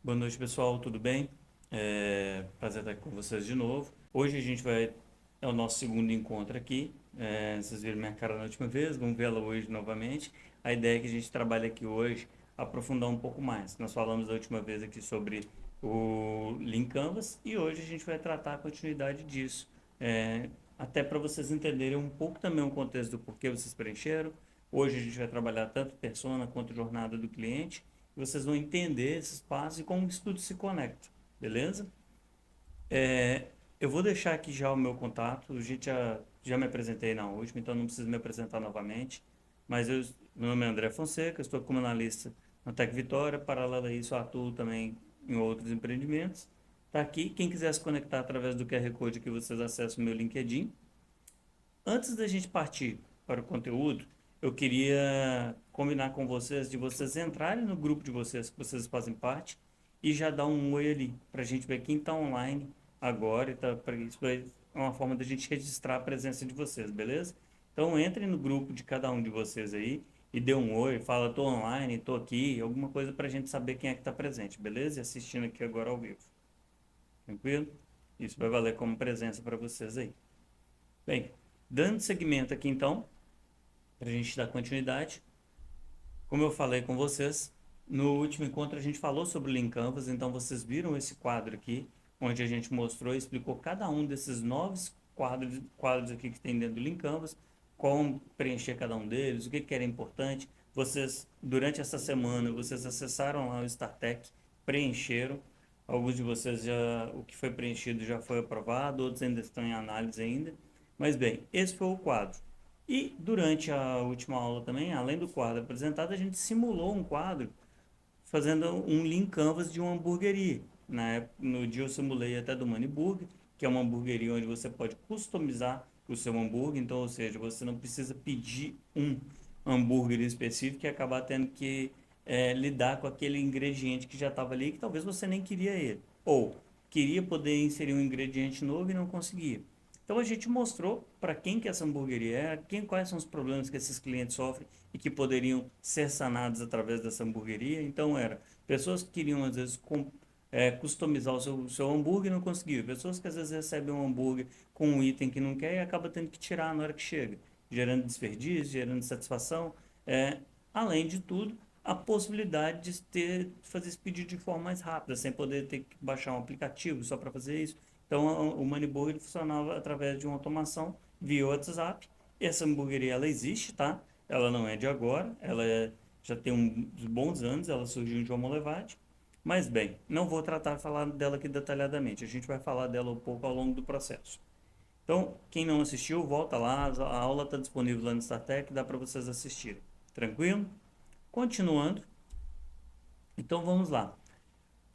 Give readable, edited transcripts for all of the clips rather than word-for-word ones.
Boa noite, pessoal, tudo bem? Prazer estar aqui com vocês de novo. Hoje é o nosso segundo encontro aqui. Vocês viram minha cara na última vez, vamos vê-la hoje novamente. A ideia é que a gente trabalhe aqui hoje, aprofundar um pouco mais. Nós falamos da última vez aqui sobre o Lean Canvas e hoje a gente vai tratar a continuidade disso. Até para vocês entenderem um pouco também o contexto do porquê vocês preencheram. Hoje a gente vai trabalhar tanto persona quanto jornada do cliente. Vocês vão entender esses passos e como isso tudo se conecta, beleza? É, eu vou deixar aqui já o meu contato. Já me apresentei na última, então não preciso me apresentar novamente. Meu nome é André Fonseca, estou como analista na Tec Vitória. Paralelo a isso, eu atuo também em outros empreendimentos. Tá aqui. Quem quiser se conectar através do QR Code que vocês acessam o meu LinkedIn. Antes da gente partir para o conteúdo, eu queria combinar com vocês de vocês entrarem no grupo de vocês, que vocês fazem parte, e já dar um oi ali, para a gente ver quem está online agora. Isso é uma forma da gente registrar a presença de vocês, beleza? Então entrem no grupo de cada um de vocês aí e dê um oi, fala, tô online, tô aqui, alguma coisa para a gente saber quem é que está presente, beleza? E assistindo aqui agora ao vivo. Tranquilo? Isso vai valer como presença para vocês aí. Bem, dando seguimento aqui então, para a gente dar continuidade, como eu falei com vocês, no último encontro a gente falou sobre o Lean Canvas, então vocês viram esse quadro aqui, onde a gente mostrou e explicou cada um desses novos quadros aqui que tem dentro do Lean Canvas, como preencher cada um deles, o que era importante. Vocês, durante essa semana, vocês acessaram lá o StarTech, preencheram. Alguns de vocês o que foi preenchido já foi aprovado, outros ainda estão em análise ainda. Mas bem, esse foi o quadro. E durante a última aula também, além do quadro apresentado, a gente simulou um quadro fazendo um Lean Canvas de uma hamburgueria. No dia eu simulei até do Money Burger, que é uma hamburgueria onde você pode customizar o seu hambúrguer, então, ou seja, você não precisa pedir um hambúrguer específico e acabar tendo que lidar com aquele ingrediente que já estava ali, que talvez você nem queria ele. Ou queria poder inserir um ingrediente novo e não conseguia. Então a gente mostrou para quem que essa hamburgueria é, quais são os problemas que esses clientes sofrem e que poderiam ser sanados através dessa hamburgueria. Então era pessoas que queriam às vezes customizar o seu hambúrguer e não conseguiam. Pessoas que às vezes recebem um hambúrguer com um item que não quer e acaba tendo que tirar na hora que chega, gerando desperdício, gerando insatisfação. É, além de tudo, a possibilidade de fazer esse pedido de forma mais rápida, sem poder ter que baixar um aplicativo só para fazer isso. Então, o Moneyburger ele funcionava através de uma automação via WhatsApp. Essa hamburgueria, ela existe, tá? Ela não é de agora, já tem uns bons anos, ela surgiu de uma Levade. Mas, bem, não vou falar dela aqui detalhadamente. A gente vai falar dela um pouco ao longo do processo. Então, quem não assistiu, volta lá. A aula está disponível lá no StarTech, dá para vocês assistirem. Tranquilo? Continuando. Então, vamos lá.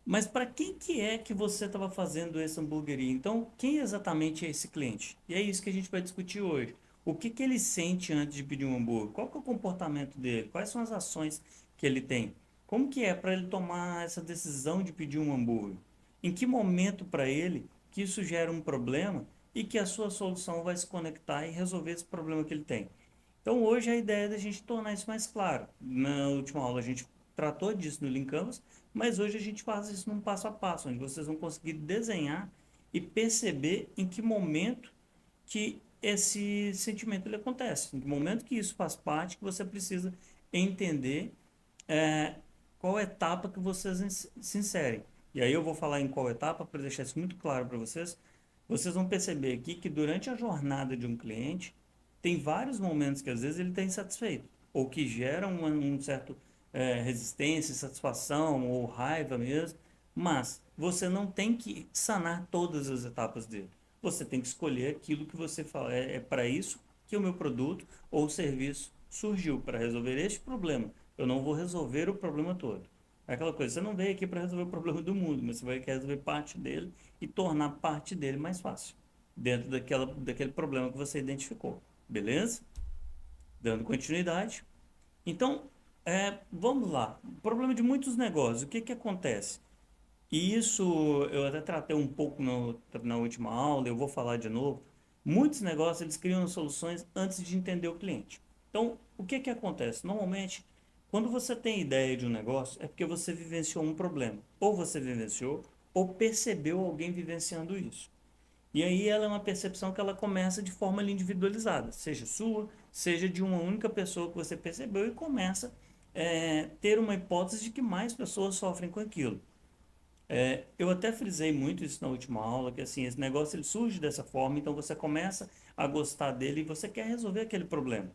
Mas para quem que é que você estava fazendo essa hamburgueria? Então, quem exatamente é esse cliente? E é isso que a gente vai discutir hoje. O que que ele sente antes de pedir um hambúrguer? Qual que é o comportamento dele? Quais são as ações que ele tem? Como que é para ele tomar essa decisão de pedir um hambúrguer? Em que momento para ele que isso gera um problema e que a sua solução vai se conectar e resolver esse problema que ele tem? Então, hoje a ideia é da gente tornar isso mais claro. Na última aula a gente tratou disso no Lean Canvas, mas hoje a gente faz isso num passo a passo, onde vocês vão conseguir desenhar e perceber em que momento que esse sentimento ele acontece, em que momento que isso faz parte, que você precisa entender é, qual etapa que vocês se inserem. E aí eu vou falar em qual etapa para deixar isso muito claro para vocês. Vocês vão perceber aqui que durante a jornada de um cliente, tem vários momentos que às vezes ele está insatisfeito, ou que geram um certo resistência, insatisfação ou raiva mesmo, mas você não tem que sanar todas as etapas dele. Você tem que escolher aquilo que você fala, é para isso que o meu produto ou serviço surgiu, para resolver este problema. Eu não vou resolver o problema todo. É aquela coisa, você não veio aqui para resolver o problema do mundo, mas você vai querer resolver parte dele e tornar parte dele mais fácil, dentro daquele problema que você identificou. Beleza? Dando continuidade. Então, vamos lá. O problema de muitos negócios, o que que acontece? E isso eu até tratei um pouco na última aula, eu vou falar de novo. Muitos negócios eles criam soluções antes de entender o cliente. Então, o que que acontece? Normalmente, Quando você tem ideia de um negócio, é porque você vivenciou um problema. Ou você vivenciou, ou percebeu alguém vivenciando isso. E aí ela é uma percepção que ela começa de forma ali individualizada, seja sua, seja de uma única pessoa que você percebeu e começa ter uma hipótese de que mais pessoas sofrem com aquilo. Eu até frisei muito isso na última aula, que assim, esse negócio ele surge dessa forma, então você começa a gostar dele e você quer resolver aquele problema.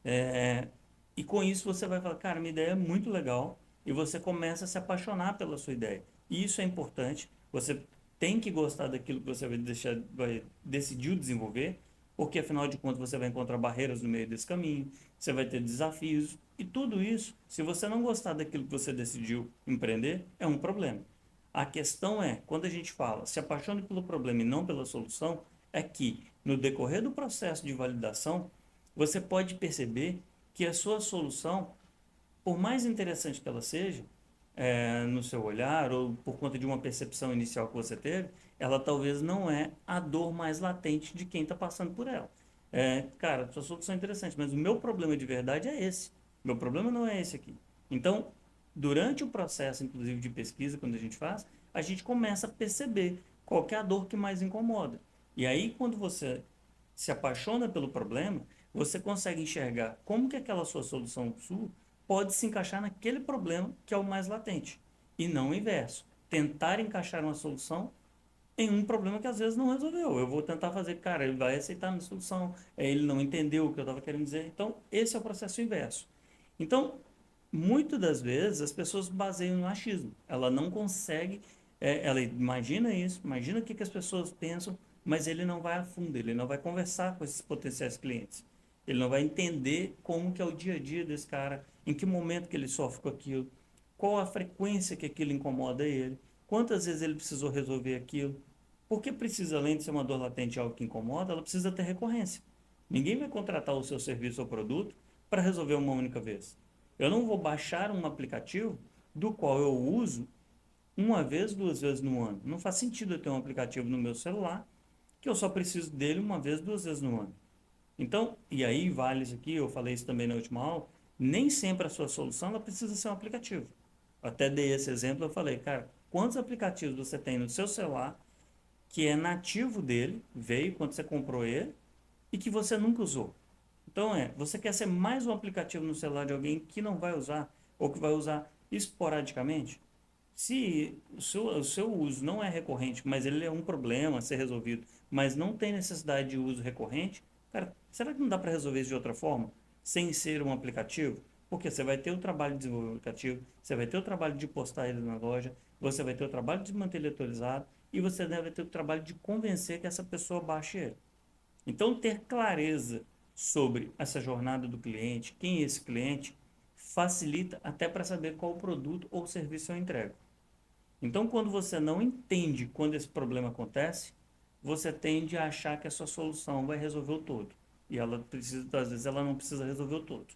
É, e com isso você vai falar, cara, minha ideia é muito legal, e você começa a se apaixonar pela sua ideia. E isso é importante, você tem que gostar daquilo que você vai decidiu desenvolver, porque afinal de contas você vai encontrar barreiras no meio desse caminho, você vai ter desafios, e tudo isso, se você não gostar daquilo que você decidiu empreender, é um problema. A questão é, quando a gente fala, se apaixone pelo problema e não pela solução, é que no decorrer do processo de validação, você pode perceber que a sua solução, por mais interessante que ela seja, no seu olhar ou por conta de uma percepção inicial que você teve, ela talvez não é a dor mais latente de quem está passando por ela. Cara, sua solução é interessante, mas o meu problema de verdade é esse. Meu problema não é esse aqui. Então, durante o processo, inclusive de pesquisa, quando a gente faz, a gente começa a perceber qual que é a dor que mais incomoda. E aí, quando você se apaixona pelo problema, você consegue enxergar como que aquela sua solução sua pode se encaixar naquele problema que é o mais latente, e não o inverso. Tentar encaixar uma solução em um problema que às vezes não resolveu. Eu vou tentar fazer, cara, ele vai aceitar a minha solução, ele não entendeu o que eu estava querendo dizer. Então, esse é o processo inverso. Então, muitas das vezes as pessoas baseiam no achismo. Ela não consegue, ela imagina isso, imagina o que as pessoas pensam, mas ele não vai a fundo, ele não vai conversar com esses potenciais clientes. Ele não vai entender como que é o dia a dia desse cara, em que momento que ele sofre com aquilo, qual a frequência que aquilo incomoda ele, quantas vezes ele precisou resolver aquilo. Porque precisa, além de ser uma dor latente, algo que incomoda, ela precisa ter recorrência. Ninguém vai contratar o seu serviço ou produto para resolver uma única vez. Eu não vou baixar um aplicativo do qual eu uso uma vez, duas vezes no ano. Não faz sentido eu ter um aplicativo no meu celular que eu só preciso dele uma vez, duas vezes no ano. Então, e aí vale isso aqui, eu falei isso também na última aula, nem sempre a sua solução ela precisa ser um aplicativo. Até dei esse exemplo, eu falei, cara, quantos aplicativos você tem no seu celular que é nativo dele, veio quando você comprou ele, e que você nunca usou? Então você quer ser mais um aplicativo no celular de alguém que não vai usar, ou que vai usar esporadicamente? Se o seu uso não é recorrente, mas ele é um problema a ser resolvido, mas não tem necessidade de uso recorrente, cara, será que não dá para resolver isso de outra forma? Sem ser um aplicativo? Porque você vai ter o trabalho de desenvolver o aplicativo, você vai ter o trabalho de postar ele na loja, você vai ter o trabalho de manter ele atualizado e você deve ter o trabalho de convencer que essa pessoa baixe ele. Então, ter clareza sobre essa jornada do cliente, quem é esse cliente, facilita até para saber qual produto ou serviço eu entrego. Então, quando você não entende quando esse problema acontece, você tende a achar que a sua solução vai resolver o todo. E ela precisa, às vezes, ela não precisa resolver o todo.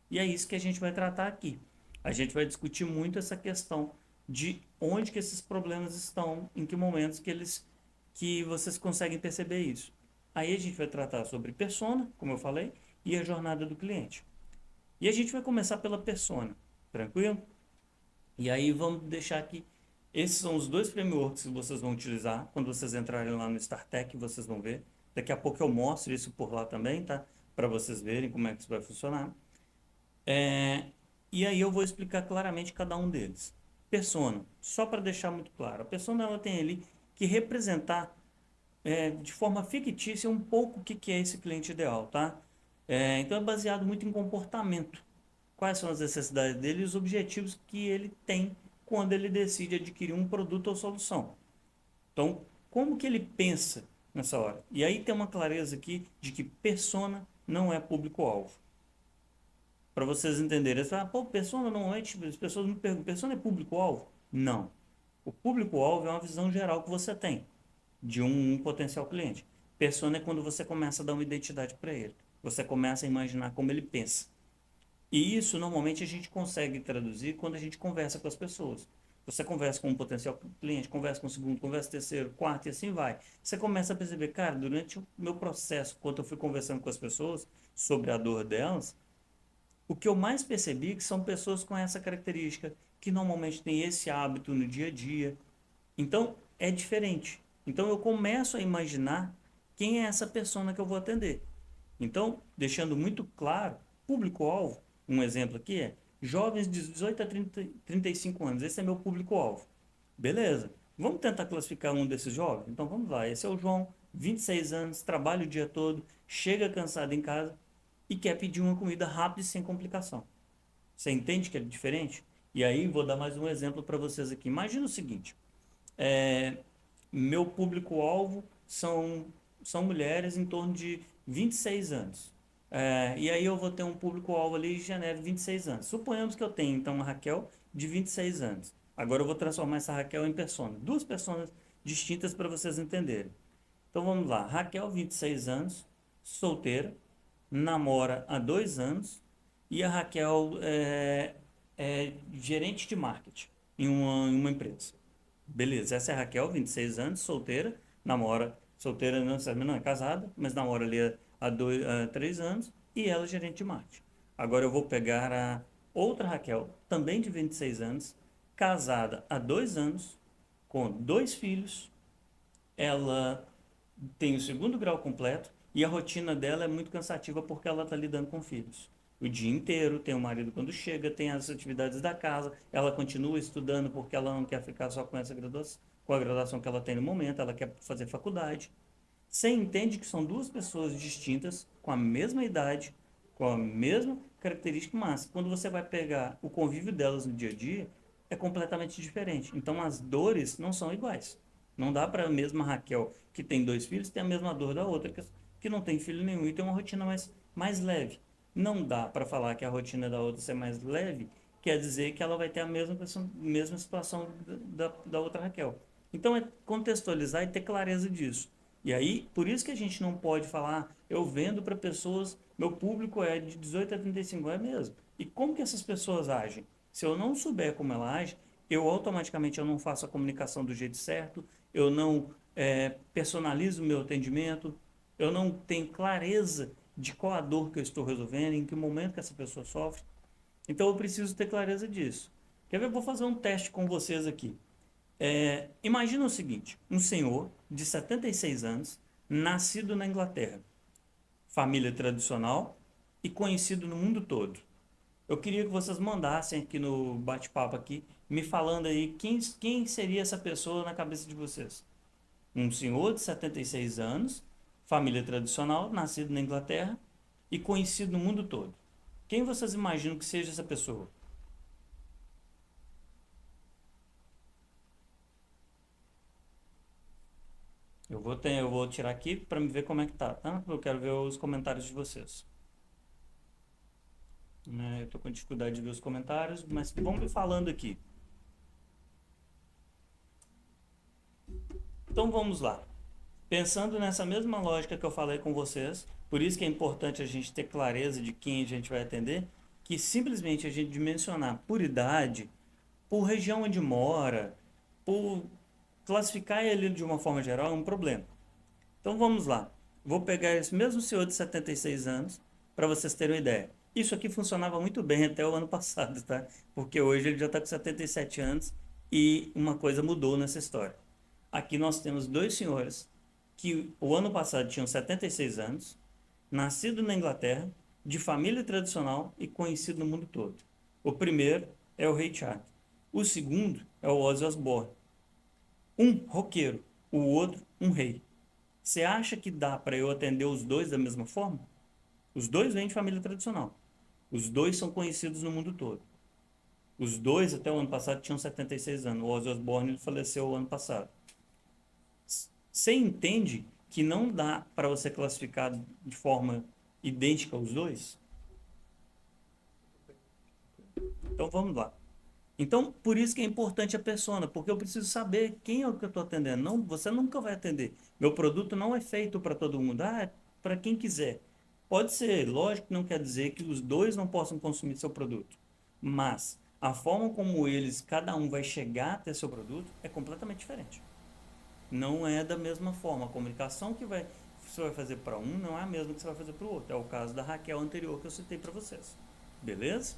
E é isso que a gente vai tratar aqui. A gente vai discutir muito essa questão de onde que esses problemas estão, em que momentos que vocês conseguem perceber isso. Aí a gente vai tratar sobre persona, como eu falei, e a jornada do cliente. E a gente vai começar pela persona, tranquilo? E aí vamos deixar aqui. Esses são os dois frameworks que vocês vão utilizar quando vocês entrarem lá no StarTech, vocês vão ver. Daqui a pouco eu mostro isso por lá também, tá? Para vocês verem como é que isso vai funcionar. E aí eu vou explicar claramente cada um deles. Persona, só para deixar muito claro. A persona ela tem ali que representar de forma fictícia um pouco o que é esse cliente ideal, tá? Então é baseado muito em comportamento. Quais são as necessidades dele e os objetivos que ele tem quando ele decide adquirir um produto ou solução. Então, como que ele pensa nessa hora? E aí tem uma clareza aqui de que persona não é público-alvo. Para vocês entenderem, você fala, pô, persona não é, tipo, as pessoas me perguntam, persona é público-alvo? Não. O público-alvo é uma visão geral que você tem de um potencial cliente. Persona é quando você começa a dar uma identidade para ele. Você começa a imaginar como ele pensa. E isso normalmente a gente consegue traduzir quando a gente conversa com as pessoas. Você conversa com um potencial cliente, conversa com o segundo, conversa com o terceiro, quarto e assim vai. Você começa a perceber, cara, durante o meu processo, quando eu fui conversando com as pessoas sobre a dor delas, O que eu mais percebi é que são pessoas com essa característica, que normalmente têm esse hábito no dia a dia. Então, é diferente. Então, eu começo a imaginar quem é essa persona que eu vou atender. Então, deixando muito claro, público-alvo, um exemplo aqui é jovens de 18 a 35 anos. Esse é meu público-alvo. Beleza. Vamos tentar classificar um desses jovens? Então, vamos lá. Esse é o João, 26 anos, trabalha o dia todo, chega cansado em casa e quer pedir uma comida rápida e sem complicação. Você entende que é diferente? E aí, vou dar mais um exemplo para vocês aqui. Imagina o seguinte: é, meu público-alvo são mulheres em torno de 26 anos. E aí eu vou ter um público-alvo ali de janeiro de 26 anos. Suponhamos que eu tenho, então, uma Raquel de 26 anos. Agora eu vou transformar essa Raquel em persona. Duas personas distintas para vocês entenderem. Então vamos lá. Raquel, 26 anos, solteira, namora há 2 anos e a Raquel é gerente de marketing em uma empresa. Beleza, essa é a Raquel, 26 anos, solteira, namora, solteira não é casada, mas namora ali há 3 anos, e ela é gerente de marketing. Agora eu vou pegar a outra Raquel, também de 26 anos, casada há 2 anos, com 2 filhos, ela tem o segundo grau completo, e a rotina dela é muito cansativa porque ela está lidando com filhos. O dia inteiro, tem o marido quando chega, tem as atividades da casa, ela continua estudando porque ela não quer ficar só com essa graduação, com a graduação que ela tem no momento, ela quer fazer faculdade. Você entende que são duas pessoas distintas, com a mesma idade, com a mesma característica, mas quando você vai pegar o convívio delas no dia a dia, é completamente diferente. Então as dores não são iguais. Não dá para a mesma Raquel, que tem 2 filhos, ter a mesma dor da outra, que não tem filho nenhum e tem uma rotina mais leve. Não dá para falar que a rotina da outra ser mais leve, quer dizer que ela vai ter a mesma situação da outra Raquel. Então é contextualizar e ter clareza disso. E aí, por isso que a gente não pode falar, eu vendo para pessoas, meu público é de 18 a 35, é mesmo. E como que essas pessoas agem? Se eu não souber como ela age, eu automaticamente eu não faço a comunicação do jeito certo, eu não personalizo o meu atendimento, eu não tenho clareza de qual a dor que eu estou resolvendo, em que momento que essa pessoa sofre. Então eu preciso ter clareza disso. Quer ver? Eu vou fazer um teste com vocês aqui. Imagina o seguinte: um senhor de 76 anos, nascido na Inglaterra, família tradicional e conhecido no mundo todo. Eu queria que vocês mandassem aqui no bate-papo aqui, me falando aí quem seria essa pessoa na cabeça de vocês. Um senhor de 76 anos, família tradicional, nascido na Inglaterra e conhecido no mundo todo. Quem vocês imaginam que seja essa pessoa? Eu vou tirar aqui para me ver como é que tá? Eu quero ver os comentários de vocês. Eu estou com dificuldade de ver os comentários, mas vamos me falando aqui. Então vamos lá. Pensando nessa mesma lógica que eu falei com vocês, por isso que é importante a gente ter clareza de quem a gente vai atender, que simplesmente a gente dimensionar por idade, por região onde mora, por classificar ele de uma forma geral é um problema. Então vamos lá. Vou pegar esse mesmo senhor de 76 anos para vocês terem uma ideia. Isso aqui funcionava muito bem até o ano passado, tá? Porque hoje ele já está com 77 anos e uma coisa mudou nessa história. Aqui nós temos dois senhores que o ano passado tinham 76 anos, nascido na Inglaterra, de família tradicional e conhecido no mundo todo. O primeiro é o Ray Charles. O segundo é o Ozzy Osbourne. Um roqueiro, o outro um rei. Você acha que dá para eu atender os dois da mesma forma? Os dois vêm de família tradicional. Os dois são conhecidos no mundo todo. Os dois, até o ano passado, tinham 76 anos. O Ozzy Osbourne faleceu o ano passado. Você entende que não dá para você classificar de forma idêntica os dois? Então vamos lá. Então, por isso que é importante a persona, porque eu preciso saber quem é o que eu estou atendendo. Não, você nunca vai atender. Meu produto não é feito para todo mundo, é para quem quiser. Pode ser, lógico que não quer dizer que os dois não possam consumir seu produto, mas a forma como eles, cada um vai chegar até seu produto é completamente diferente. Não é da mesma forma. A comunicação que você vai fazer para um não é a mesma que você vai fazer para o outro. É o caso da Raquel anterior que eu citei para vocês. Beleza?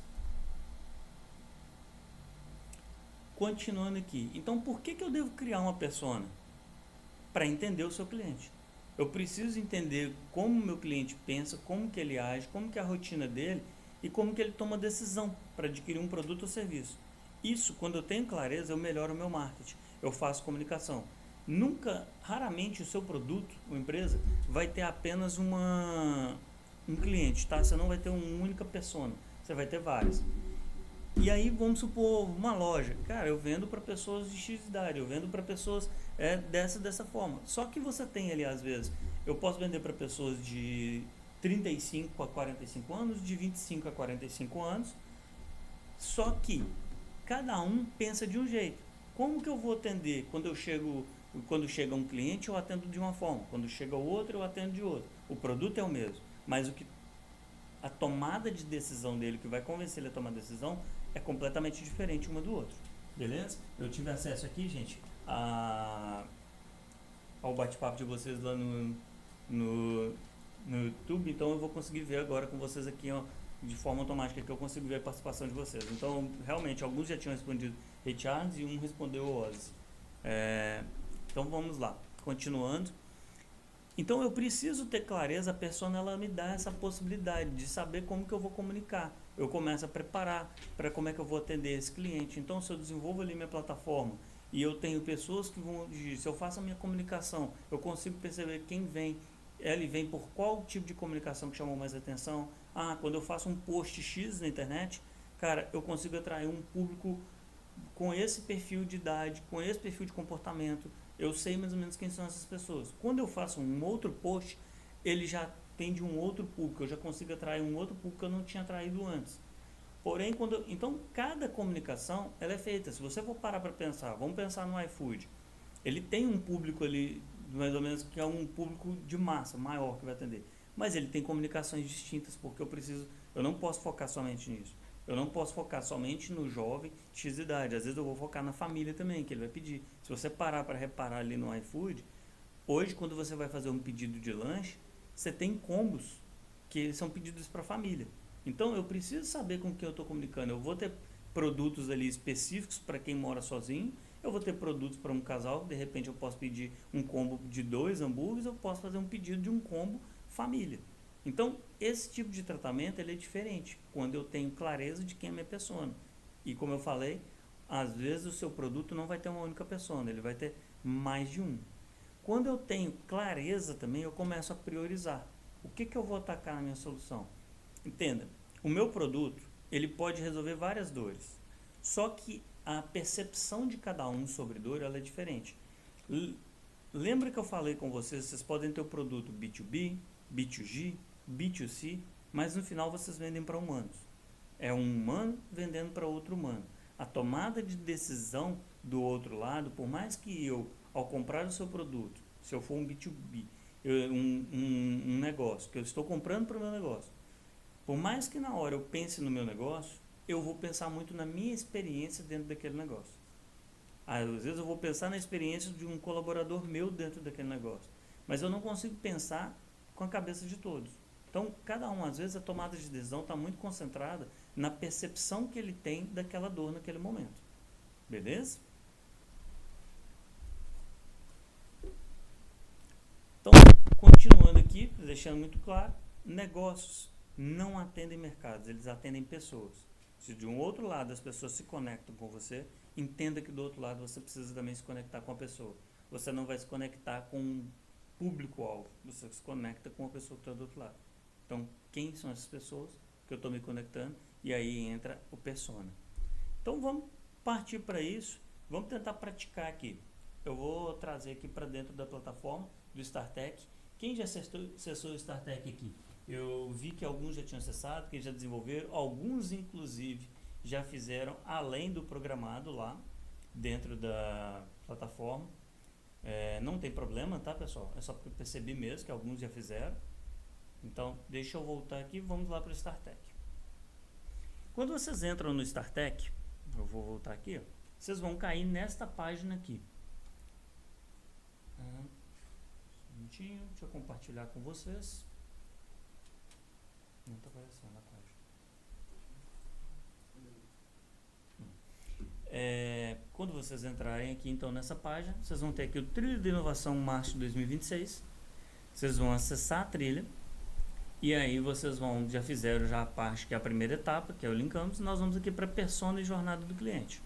Continuando aqui. Então, por que eu devo criar uma persona? Para entender o seu cliente. Eu preciso entender como o meu cliente pensa, como que ele age, como que é a rotina dele e como que ele toma decisão para adquirir um produto ou serviço. Isso, quando eu tenho clareza, eu melhoro o meu marketing. Eu faço comunicação. Nunca, raramente o seu produto ou empresa vai ter apenas um cliente, tá? Você não vai ter uma única persona, você vai ter várias. E aí vamos supor uma loja, cara, eu vendo para pessoas de X idade, eu vendo para pessoas dessa forma. Só que você tem ali às vezes, eu posso vender para pessoas de 35 a 45 anos, de 25 a 45 anos, só que cada um pensa de um jeito. Como que eu vou atender quando chega um cliente eu atendo de uma forma, quando chega o outro eu atendo de outra. O produto é o mesmo, mas a tomada de decisão dele, que vai convencer ele a tomar decisão, é completamente diferente uma do outro. Beleza? Eu tive acesso aqui, gente, ao bate-papo de vocês lá no, no YouTube, então eu vou conseguir ver agora com vocês aqui, ó, de forma automática, que eu consigo ver a participação de vocês. Então, realmente, alguns já tinham respondido Richards e um respondeu Ozzy. Então, vamos lá. Continuando. Então eu preciso ter clareza, a persona ela me dá essa possibilidade de saber como que eu vou comunicar. Eu começo a preparar para como é que eu vou atender esse cliente. Então se eu desenvolvo ali minha plataforma e eu tenho pessoas que vão, se eu faço a minha comunicação, eu consigo perceber quem vem, ele vem por qual tipo de comunicação que chamou mais atenção. Quando eu faço um post X na internet, cara, eu consigo atrair um público com esse perfil de idade, com esse perfil de comportamento, eu sei mais ou menos quem são essas pessoas. Quando eu faço um outro post, ele já atende um outro público, eu já consigo atrair um outro público que eu não tinha atraído antes. Porém, então cada comunicação ela é feita. Se você for parar para pensar, vamos pensar no iFood, ele tem um público ali, mais ou menos, que é um público de massa, maior que vai atender. Mas ele tem comunicações distintas, porque eu não posso focar somente nisso. Eu não posso focar somente no jovem X idade. Às vezes eu vou focar na família também, que ele vai pedir. Se você parar para reparar ali no iFood, hoje quando você vai fazer um pedido de lanche, você tem combos que são pedidos para a família. Então eu preciso saber com quem eu estou comunicando. Eu vou ter produtos ali específicos para quem mora sozinho. Eu vou ter produtos para um casal. De repente eu posso pedir um combo de 2 hambúrgueres. Eu posso fazer um pedido de um combo família. Então, esse tipo de tratamento ele é diferente quando eu tenho clareza de quem é minha persona. E como eu falei, às vezes o seu produto não vai ter uma única persona, ele vai ter mais de um. Quando eu tenho clareza também, eu começo a priorizar. O que eu vou atacar na minha solução? Entenda, o meu produto, ele pode resolver várias dores. Só que a percepção de cada um sobre dor, ela é diferente. Lembra que eu falei com vocês podem ter o produto B2B, B2G, B2C, mas no final vocês vendem para humanos. É um humano vendendo para outro humano. A tomada de decisão do outro lado, por mais que eu, ao comprar o seu produto, se eu for um B2B, um negócio, que eu estou comprando para o meu negócio, por mais que na hora eu pense no meu negócio, eu vou pensar muito na minha experiência dentro daquele negócio. Às vezes eu vou pensar na experiência de um colaborador meu dentro daquele negócio, mas eu não consigo pensar com a cabeça de todos. Então, cada um, às vezes, a tomada de decisão está muito concentrada na percepção que ele tem daquela dor naquele momento. Beleza? Então, continuando aqui, deixando muito claro, negócios não atendem mercados, eles atendem pessoas. Se de um outro lado as pessoas se conectam com você, entenda que do outro lado você precisa também se conectar com a pessoa. Você não vai se conectar com um público-alvo, você se conecta com a pessoa que está do outro lado. Então, quem são essas pessoas que eu estou me conectando? E aí entra o persona. Então, vamos partir para isso. Vamos tentar praticar aqui. Eu vou trazer aqui para dentro da plataforma do StarTech. Quem já acessou o StarTech aqui? Eu vi que alguns já tinham acessado, que já desenvolveram. Alguns, inclusive, já fizeram além do programado lá dentro da plataforma. Não tem problema, tá, pessoal? É só para perceber mesmo que alguns já fizeram. Então, deixa eu voltar aqui e vamos lá para o StarTech. Quando vocês entram no StarTech, eu vou voltar aqui, ó, vocês vão cair nesta página aqui. Um minutinho, deixa eu compartilhar com vocês. Não está aparecendo a página. vocês entrarem aqui então nessa página, vocês vão ter aqui o Trilha de Inovação Março de 2026. Vocês vão acessar a trilha e aí vocês já fizeram já a parte que é a primeira etapa, que é o Lean Canvas. Nós vamos aqui para Persona e Jornada do Cliente.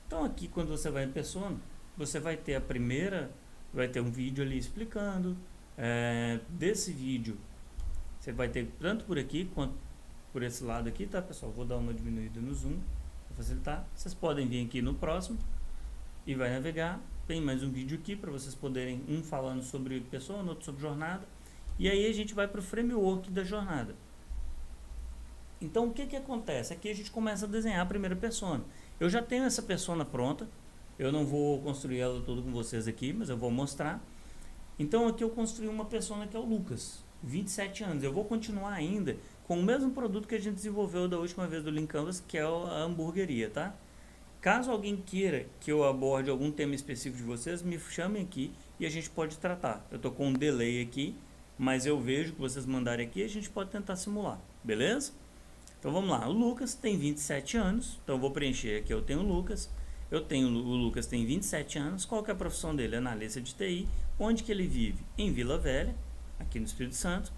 Então aqui quando você vai em Persona, você vai ter vai ter um vídeo ali explicando. Desse vídeo você vai ter tanto por aqui quanto por esse lado aqui, tá pessoal? Vou dar uma diminuída no zoom para facilitar. Vocês podem vir aqui no próximo e vai navegar. Tem mais um vídeo aqui para vocês poderem, um falando sobre persona, outro sobre jornada. E aí a gente vai para o framework da jornada. Então o que acontece? Aqui a gente começa a desenhar a primeira persona. Eu já tenho essa persona pronta. Eu não vou construir ela toda com vocês aqui, mas eu vou mostrar. Então aqui eu construí uma persona que é o Lucas, 27 anos. Eu vou continuar ainda com o mesmo produto que a gente desenvolveu da última vez do Lean Canvas, que é a hamburgueria, tá? Caso alguém queira que eu aborde algum tema específico de vocês, me chamem aqui e a gente pode tratar. Eu tô com um delay aqui, mas eu vejo que vocês mandarem aqui e a gente pode tentar simular, beleza? Então vamos lá, o Lucas tem 27 anos, então eu vou preencher aqui, eu tenho o Lucas, o Lucas tem 27 anos, qual que é a profissão dele? Analista de TI, onde que ele vive? Em Vila Velha, aqui no Espírito Santo.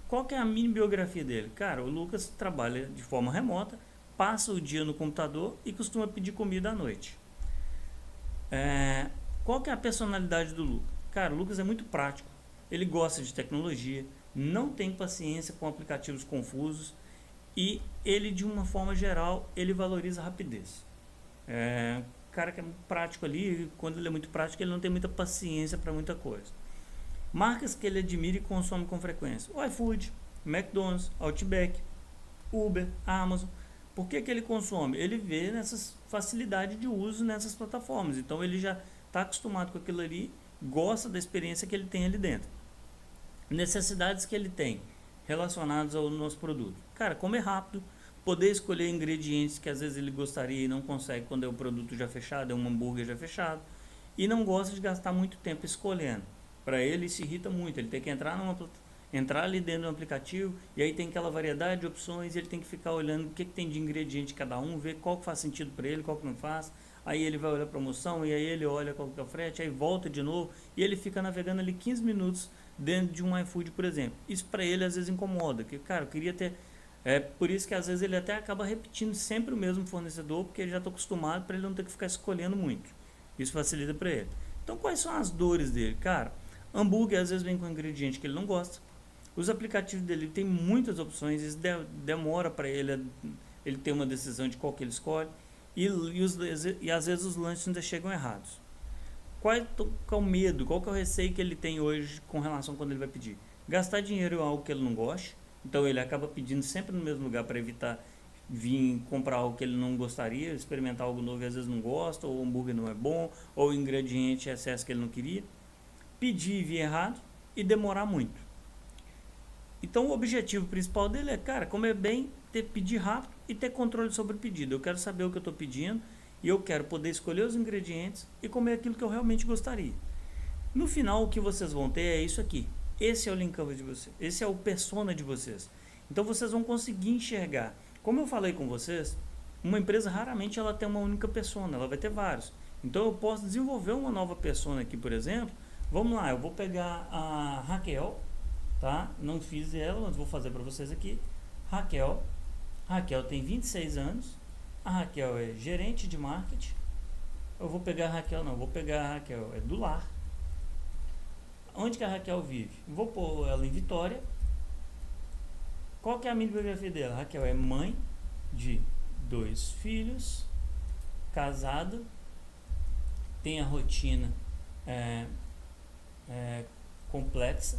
Qual que é a mini biografia dele? Cara, o Lucas trabalha de forma remota, passa o dia no computador e costuma pedir comida à noite. Qual que é a personalidade do Lucas? Cara, o Lucas é muito prático, ele gosta de tecnologia, não tem paciência com aplicativos confusos e ele, de uma forma geral, ele valoriza a rapidez. Cara que é muito prático ali, quando ele é muito prático, ele não tem muita paciência para muita coisa. Marcas que ele admira e consome com frequência: o iFood, McDonald's, Outback, Uber, Amazon. Por que ele consome? Ele vê nessas facilidades de uso nessas plataformas. Então ele já está acostumado com aquilo ali, gosta da experiência que ele tem ali dentro. Necessidades que ele tem relacionadas ao nosso produto. Cara, comer rápido, poder escolher ingredientes que às vezes ele gostaria e não consegue quando é o produto já fechado, é um hambúrguer já fechado. E não gosta de gastar muito tempo escolhendo. Para ele isso irrita muito, ele tem que entrar ali dentro do aplicativo e aí tem aquela variedade de opções e ele tem que ficar olhando o que tem de ingrediente cada um, ver qual que faz sentido para ele, qual que não faz. Aí ele vai olhar a promoção e aí ele olha qual que é o frete, aí volta de novo e ele fica navegando ali 15 minutos dentro de um iFood, por exemplo. Isso para ele às vezes incomoda, que cara, eu queria ter... por isso que às vezes ele até acaba repetindo sempre o mesmo fornecedor, porque ele já está acostumado, para ele não ter que ficar escolhendo muito. Isso facilita para ele. Então quais são as dores dele? Cara, hambúrguer às vezes vem com ingrediente que ele não gosta. Os aplicativos dele tem muitas opções, isso demora para ele ter uma decisão de qual que ele escolhe. E às vezes os lanches ainda chegam errados. Qual é o medo, qual que é o receio que ele tem hoje com relação a quando ele vai pedir? Gastar dinheiro em algo que ele não goste. Então ele acaba pedindo sempre no mesmo lugar para evitar vir comprar algo que ele não gostaria, experimentar algo novo e às vezes não gosta, ou o hambúrguer não é bom, ou o ingrediente é excesso que ele não queria. Pedir e vir errado e demorar muito. Então o objetivo principal dele é, cara, comer bem, pedir rápido e ter controle sobre o pedido. Eu quero saber o que eu estou pedindo e eu quero poder escolher os ingredientes e comer aquilo que eu realmente gostaria. No final o que vocês vão ter é isso aqui. Esse é o Lean Canvas de vocês, esse é o persona de vocês. Então vocês vão conseguir enxergar. Como eu falei com vocês, uma empresa raramente ela tem uma única persona, ela vai ter vários. Então eu posso desenvolver uma nova persona aqui, por exemplo. Vamos lá, eu vou pegar a Raquel, tá? Não fiz ela, mas vou fazer para vocês aqui. Raquel tem 26 anos. A Raquel é gerente de marketing. Eu vou pegar a Raquel, não, vou pegar a Raquel, é do lar. Onde que a Raquel vive? Vou pôr ela em Vitória. Qual que é a mini biografia dela? A Raquel é mãe de 2 filhos, casada, tem a rotina complexa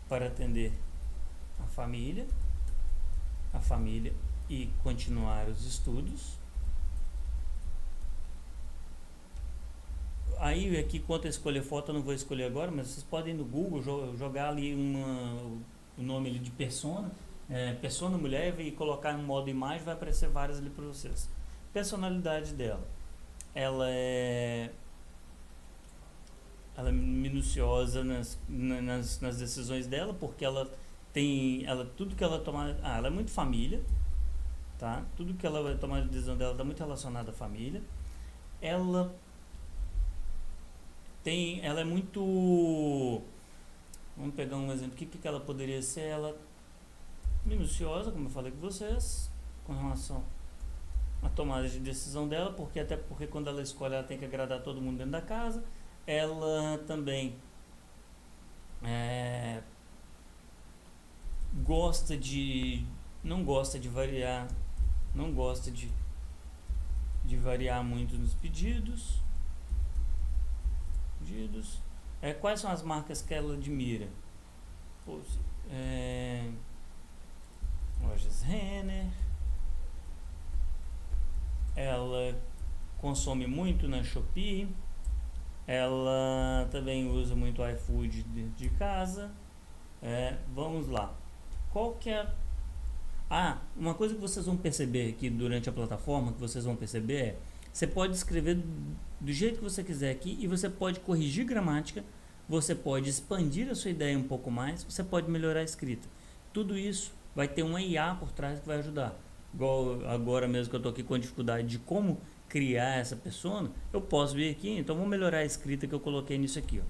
para atender a família e continuar os estudos. Aí aqui quanto a escolher foto eu não vou escolher agora, mas vocês podem ir no Google jogar ali o nome ali de persona, persona mulher, e colocar no modo imagem, vai aparecer várias ali para vocês. Personalidade dela, ela é minuciosa nas decisões dela, porque tudo que ela toma, ela é muito família, tá? Tudo que ela vai tomar de decisão dela está muito relacionado à família. ela ela é muito, vamos pegar um exemplo, o que ela poderia ser? Ela minuciosa, como eu falei com vocês, com relação à tomada de decisão dela, até porque quando ela escolhe, ela tem que agradar todo mundo dentro da casa. Ela também é, gosta de, não gosta de variar, não gosta de variar muito nos pedidos. Quais são as marcas que ela admira? Lojas Renner. Ela consome muito na Shopee. Ela também usa muito iFood dentro de casa. Vamos lá. Qual que é... uma coisa que vocês vão perceber aqui durante a plataforma, que vocês vão perceber é, você pode escrever do jeito que você quiser aqui e você pode corrigir gramática, você pode expandir a sua ideia um pouco mais, você pode melhorar a escrita. Tudo isso vai ter uma IA por trás que vai ajudar. Igual agora mesmo que eu estou aqui com a dificuldade de como criar essa persona, eu posso vir aqui, então vou melhorar a escrita que eu coloquei nisso aqui, ó.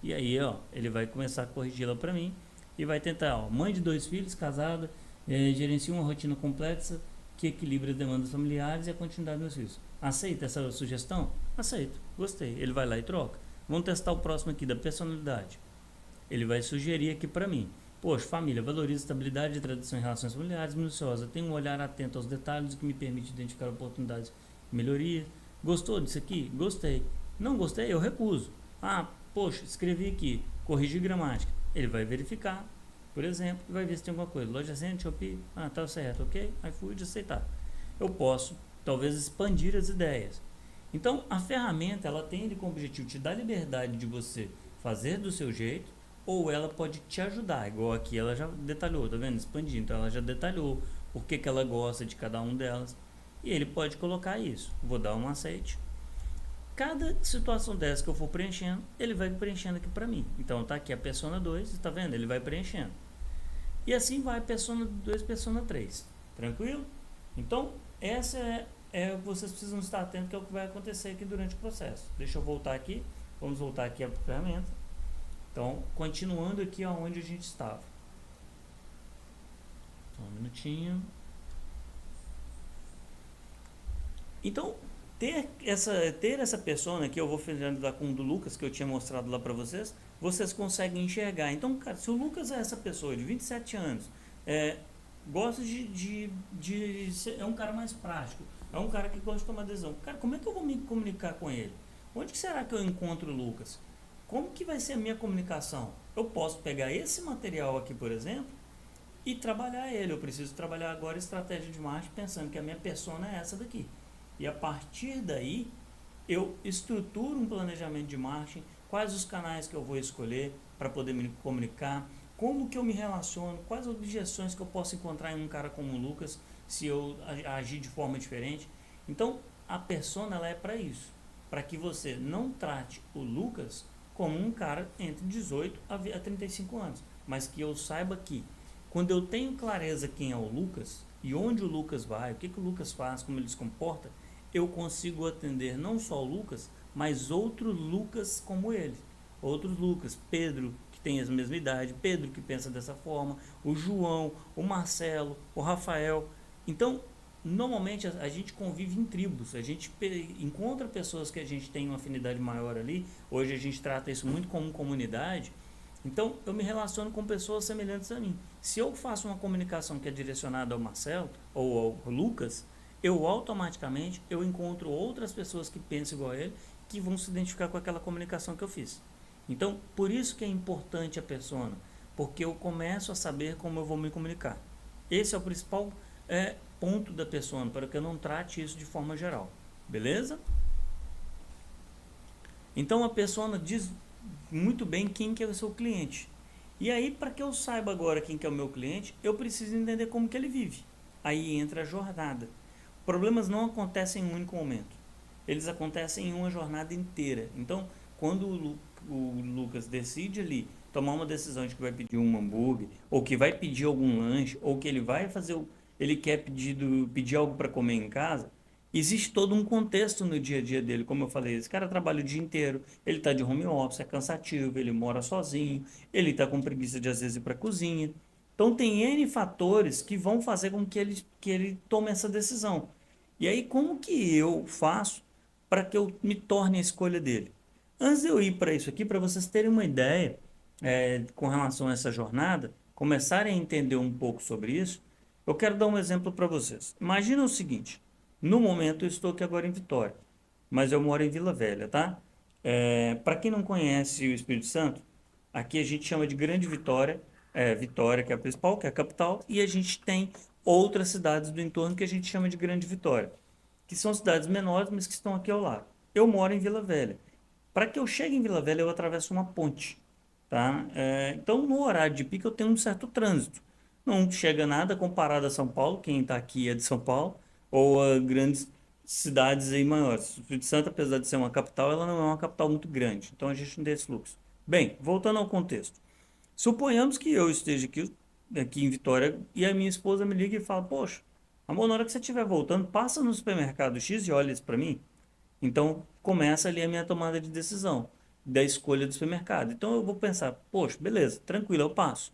E aí, ó, ele vai começar a corrigi-la para mim e vai tentar, ó, mãe de 2 filhos, casada, gerencia uma rotina complexa que equilibra as demandas familiares e a continuidade dos filhos. Aceita essa sugestão? Aceito, gostei. Ele vai lá e troca. Vamos testar o próximo aqui, da personalidade. Ele vai sugerir aqui para mim. Poxa, família, valoriza estabilidade e tradição em relações familiares, minuciosa, tem um olhar atento aos detalhes que me permite identificar oportunidades de melhoria. Gostou disso aqui? Gostei. Não gostei? Eu recuso. Poxa, escrevi aqui, corrigir gramática. Ele vai verificar, por exemplo, e vai ver se tem alguma coisa. Loja Zen, Shopee, tá certo, ok? iFood, aceitar. Eu posso, talvez, expandir as ideias. Então, a ferramenta, ela tem como objetivo te dar liberdade de você fazer do seu jeito, ou ela pode te ajudar, igual aqui ela já detalhou, tá vendo? Expandir, então ela já detalhou o que ela gosta de cada um delas, e ele pode colocar isso. Vou dar um aceite. Cada situação dessa que eu for preenchendo, ele vai preenchendo aqui para mim. Então tá aqui a persona 2, tá vendo? Ele vai preenchendo. E assim vai persona 2, persona 3. Tranquilo? Então, essa vocês precisam estar atentos que é o que vai acontecer aqui durante o processo. Deixa eu voltar aqui. Vamos voltar aqui à ferramenta. Então, continuando aqui onde a gente estava. Só um minutinho. Então, ter essa persona que eu vou finalizar com o do Lucas, que eu tinha mostrado lá para vocês conseguem enxergar. Então, cara, se o Lucas é essa pessoa de 27 anos, gosta é um cara mais prático, é um cara que gosta de tomar decisão. Cara, como é que eu vou me comunicar com ele? Onde que será que eu encontro o Lucas? Como que vai ser a minha comunicação? Eu posso pegar esse material aqui, por exemplo, e trabalhar ele. Eu preciso trabalhar agora estratégia de marketing pensando que a minha persona é essa daqui. E a partir daí, eu estruturo um planejamento de marketing, quais os canais que eu vou escolher para poder me comunicar, como que eu me relaciono, quais objeções que eu posso encontrar em um cara como o Lucas, se eu agir de forma diferente. Então, a persona ela é para isso, para que você não trate o Lucas como um cara entre 18 a 35 anos, mas que eu saiba que, quando eu tenho clareza quem é o Lucas, e onde o Lucas vai, o que o Lucas faz, como ele se comporta, eu consigo atender não só o Lucas, mas outros Lucas como ele. Outros Lucas, Pedro, que tem a mesma idade, Pedro que pensa dessa forma, o João, o Marcelo, o Rafael. Então, normalmente a gente convive em tribos, a gente encontra pessoas que a gente tem uma afinidade maior ali. Hoje a gente trata isso muito como comunidade. Então, eu me relaciono com pessoas semelhantes a mim. Se eu faço uma comunicação que é direcionada ao Marcelo ou ao Lucas, eu automaticamente encontro outras pessoas que pensam igual a ele, que vão se identificar com aquela comunicação que eu fiz. Então, por isso que é importante a persona, porque eu começo a saber como eu vou me comunicar. Esse é o principal ponto da persona, para que eu não trate isso de forma geral. Beleza? Então, a persona diz muito bem quem que é o seu cliente. E aí, para que eu saiba agora quem que é o meu cliente, eu preciso entender como que ele vive. Aí entra a jornada. Problemas não acontecem em um único momento. Eles acontecem em uma jornada inteira. Então, quando o Lucas decide ali tomar uma decisão de que vai pedir um hambúrguer, ou que vai pedir algum lanche, ou que ele vai fazer, ele quer pedir algo para comer em casa, existe todo um contexto no dia a dia dele, como eu falei, esse cara trabalha o dia inteiro, ele está de home office, é cansativo, ele mora sozinho, ele está com preguiça de às vezes ir para a cozinha. Então tem N fatores que vão fazer com que ele tome essa decisão. E aí como que eu faço para que eu me torne a escolha dele? Antes de eu ir para isso aqui, para vocês terem uma ideia com relação a essa jornada, começarem a entender um pouco sobre isso, eu quero dar um exemplo para vocês. Imagina o seguinte, no momento eu estou aqui agora em Vitória, mas eu moro em Vila Velha, tá? Para quem não conhece o Espírito Santo, aqui a gente chama de Grande Vitória, Vitória que é a principal, que é a capital, e a gente tem outras cidades do entorno que a gente chama de Grande Vitória, que são cidades menores, mas que estão aqui ao lado. Eu moro em Vila Velha. Para que eu chegue em Vila Velha, eu atravesso uma ponte, tá? Então, no horário de pico, eu tenho um certo trânsito. Não chega nada comparado a São Paulo, quem está aqui é de São Paulo, ou a grandes cidades aí maiores. O Espírito Santo, apesar de ser uma capital, ela não é uma capital muito grande. Então, a gente não tem esse fluxo. Bem, voltando ao contexto. Suponhamos que eu esteja aqui em Vitória e a minha esposa me liga e fala: Poxa, amor, na hora que você estiver voltando, passa no supermercado X e olha isso para mim. Então, começa ali a minha tomada de decisão, da escolha do supermercado. Então, eu vou pensar: Poxa, beleza, tranquilo, eu passo.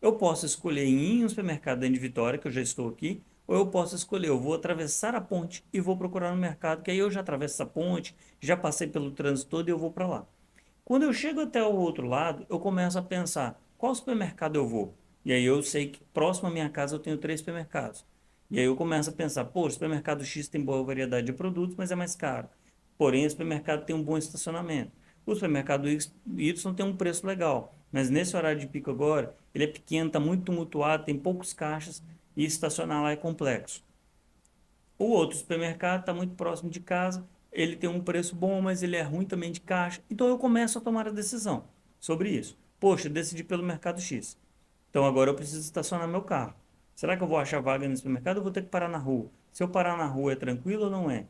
Eu posso escolher ir em um supermercado dentro de Vitória, que eu já estou aqui, ou eu posso escolher, eu vou atravessar a ponte e vou procurar no mercado, que aí eu já atravesso essa ponte, já passei pelo trânsito todo e eu vou para lá. Quando eu chego até o outro lado, eu começo a pensar, qual supermercado eu vou? E aí eu sei que próximo à minha casa eu tenho 3 supermercados. E aí eu começo a pensar, pô, o supermercado X tem boa variedade de produtos, mas é mais caro. Porém, o supermercado tem um bom estacionamento. O supermercado Y tem um preço legal, mas nesse horário de pico agora, ele é pequeno, está muito tumultuado, tem poucos caixas e estacionar lá é complexo. O outro supermercado está muito próximo de casa, ele tem um preço bom, mas ele é ruim também de caixa. Então eu começo a tomar a decisão sobre isso. Poxa, decidi pelo Mercado X. Então agora eu preciso estacionar meu carro. Será que eu vou achar vaga no supermercado ou vou ter que parar na rua? Se eu parar na rua é tranquilo ou não é?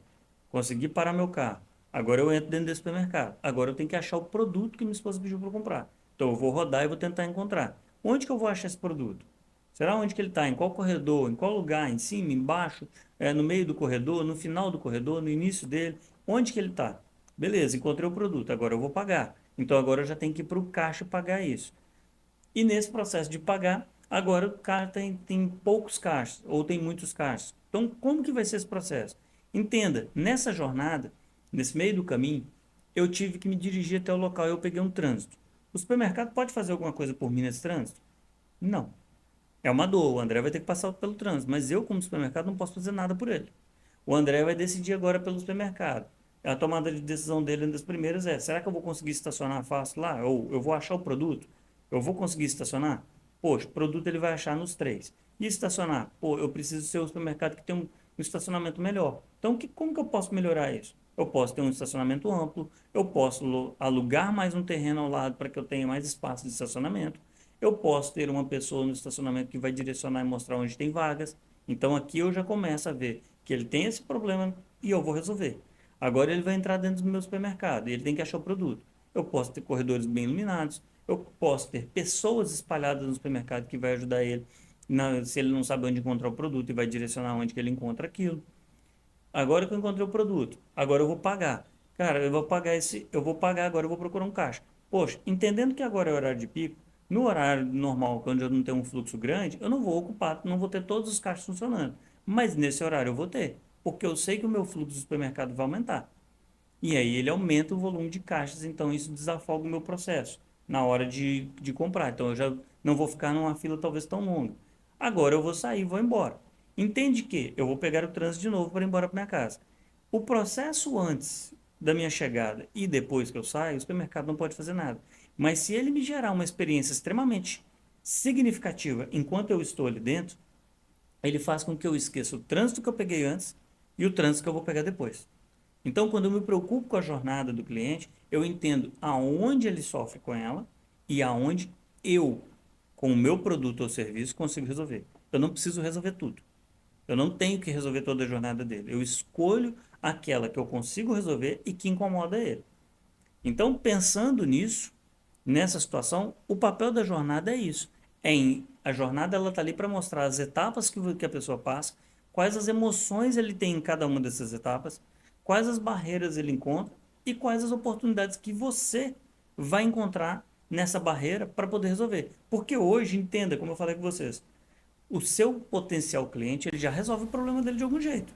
Consegui parar meu carro. Agora eu entro dentro desse supermercado. Agora eu tenho que achar o produto que minha esposa pediu para eu comprar. Então eu vou rodar e vou tentar encontrar. Onde que eu vou achar esse produto? Será onde que ele está? Em qual corredor? Em qual lugar? Em cima? Embaixo? No meio do corredor? No final do corredor? No início dele? Onde que ele está? Beleza, encontrei o produto. Agora eu vou pagar. Então agora eu já tenho que ir para o caixa pagar isso. E nesse processo de pagar, agora o cara tem poucos caixas ou tem muitos caixas. Então como que vai ser esse processo? Entenda, nessa jornada, nesse meio do caminho, eu tive que me dirigir até o local e eu peguei um trânsito. O supermercado pode fazer alguma coisa por mim nesse trânsito? Não. É uma dor, o André vai ter que passar pelo trânsito, mas eu, como supermercado, não posso fazer nada por ele. O André vai decidir agora pelo supermercado. A tomada de decisão dele, uma das primeiras será que eu vou conseguir estacionar fácil lá? Ou eu vou achar o produto? Eu vou conseguir estacionar? Poxa, o produto ele vai achar nos três. E estacionar? Pô, eu preciso ser o supermercado que tem um estacionamento melhor. Então, como que eu posso melhorar isso? Eu posso ter um estacionamento amplo, eu posso alugar mais um terreno ao lado para que eu tenha mais espaço de estacionamento. Eu posso ter uma pessoa no estacionamento que vai direcionar e mostrar onde tem vagas. Então aqui eu já começo a ver que ele tem esse problema e eu vou resolver. Agora ele vai entrar dentro do meu supermercado e ele tem que achar o produto. Eu posso ter corredores bem iluminados, eu posso ter pessoas espalhadas no supermercado que vai ajudar ele se ele não sabe onde encontrar o produto e vai direcionar onde que ele encontra aquilo. Agora que eu encontrei o produto, agora eu vou pagar. Cara, eu vou pagar agora, eu vou procurar um caixa. Poxa, entendendo que agora é horário de pico, no horário normal, quando eu não tenho um fluxo grande, eu não vou ocupar, não vou ter todos os caixas funcionando. Mas nesse horário eu vou ter, porque eu sei que o meu fluxo do supermercado vai aumentar. E aí ele aumenta o volume de caixas, então isso desafoga o meu processo na hora de comprar. Então eu já não vou ficar numa fila talvez tão longa. Agora eu vou sair, vou embora. Entende que eu vou pegar o trânsito de novo para ir embora para minha casa. O processo antes da minha chegada e depois que eu saio, o supermercado não pode fazer nada. Mas se ele me gerar uma experiência extremamente significativa enquanto eu estou ali dentro, ele faz com que eu esqueça o trânsito que eu peguei antes e o trânsito que eu vou pegar depois. Então, quando eu me preocupo com a jornada do cliente, eu entendo aonde ele sofre com ela e aonde eu, com o meu produto ou serviço, consigo resolver. Eu não preciso resolver tudo. Eu não tenho que resolver toda a jornada dele. Eu escolho aquela que eu consigo resolver e que incomoda ele. Então, pensando nisso, nessa situação, o papel da jornada é isso. A jornada ela está ali para mostrar as etapas que a pessoa passa quais as emoções ele tem em cada uma dessas etapas, quais as barreiras ele encontra e quais as oportunidades que você vai encontrar nessa barreira para poder resolver. Porque hoje, entenda, como eu falei com vocês, o seu potencial cliente ele já resolve o problema dele de algum jeito.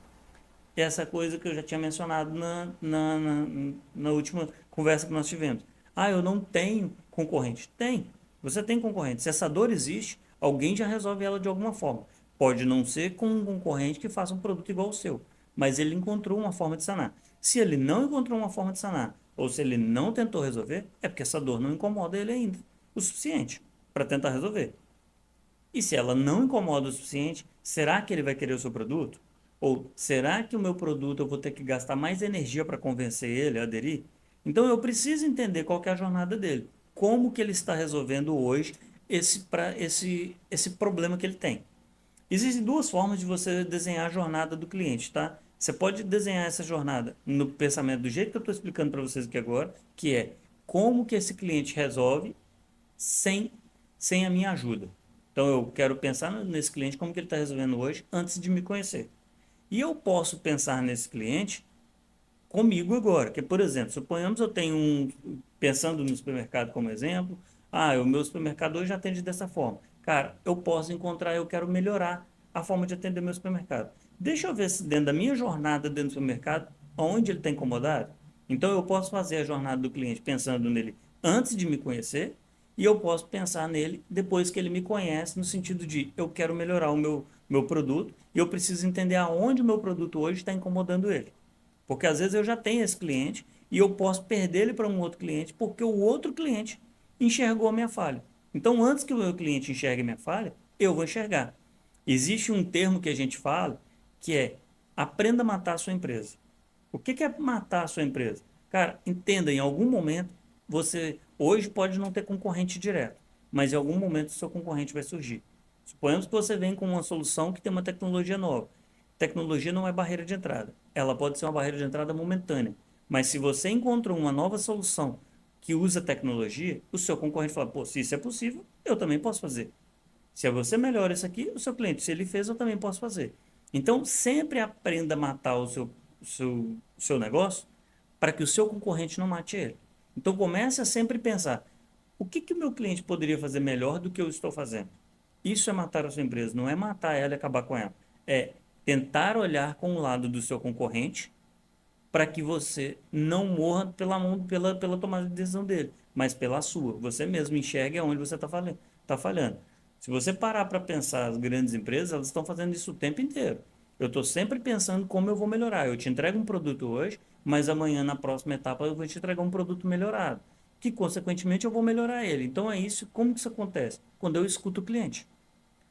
Essa coisa que eu já tinha mencionado na última conversa que nós tivemos. Ah, eu não tenho concorrente. Tem. Você tem concorrente. Se essa dor existe, alguém já resolve ela de alguma forma. Pode não ser com um concorrente que faça um produto igual ao seu, mas ele encontrou uma forma de sanar. Se ele não encontrou uma forma de sanar, ou se ele não tentou resolver, é porque essa dor não incomoda ele ainda o suficiente para tentar resolver. E se ela não incomoda o suficiente, será que ele vai querer o seu produto? Ou será que o meu produto eu vou ter que gastar mais energia para convencer ele a aderir? Então eu preciso entender qual que é a jornada dele. Como que ele está resolvendo hoje esse problema que ele tem. Existem duas formas de você desenhar a jornada do cliente, tá? Você pode desenhar essa jornada no pensamento do jeito que eu estou explicando para vocês aqui agora, que é como que esse cliente resolve sem, sem a minha ajuda. Então eu quero pensar nesse cliente como que ele está resolvendo hoje antes de me conhecer. E eu posso pensar nesse cliente comigo agora, que por exemplo, suponhamos eu tenho pensando no supermercado como exemplo, o meu supermercado hoje atende dessa forma. Cara, eu posso encontrar, eu quero melhorar a forma de atender meu supermercado. Deixa eu ver se dentro da minha jornada dentro do supermercado, onde ele está incomodado. Então eu posso fazer a jornada do cliente pensando nele antes de me conhecer e eu posso pensar nele depois que ele me conhece, no sentido de eu quero melhorar o meu produto e eu preciso entender aonde o meu produto hoje está incomodando ele. Porque às vezes eu já tenho esse cliente e eu posso perder ele para um outro cliente porque o outro cliente enxergou a minha falha. Então, antes que o meu cliente enxergue a minha falha, eu vou enxergar. Existe um termo que a gente fala que é aprenda a matar a sua empresa. O que é matar a sua empresa? Cara, entenda, em algum momento, você hoje pode não ter concorrente direto, mas em algum momento o seu concorrente vai surgir. Suponhamos que você vem com uma solução que tem uma tecnologia nova. Tecnologia não é barreira de entrada. Ela pode ser uma barreira de entrada momentânea. Mas se você encontrou uma nova solução que usa tecnologia, o seu concorrente fala, pô, se isso é possível, eu também posso fazer. Se você melhora isso aqui, o seu cliente, se ele fez, eu também posso fazer. Então, sempre aprenda a matar o seu negócio para que o seu concorrente não mate ele. Então, comece a sempre pensar, o que o meu cliente poderia fazer melhor do que eu estou fazendo? Isso é matar a sua empresa, não é matar ela e acabar com ela. É tentar olhar com o lado do seu concorrente para que você não morra pela tomada de decisão dele, mas pela sua. Você mesmo enxergue aonde você está falhando. Se você parar para pensar, as grandes empresas, elas estão fazendo isso o tempo inteiro. Eu estou sempre pensando como eu vou melhorar. Eu te entrego um produto hoje, mas amanhã, na próxima etapa, eu vou te entregar um produto melhorado, que, consequentemente, eu vou melhorar ele. Então, é isso. Como que isso acontece? Quando eu escuto o cliente.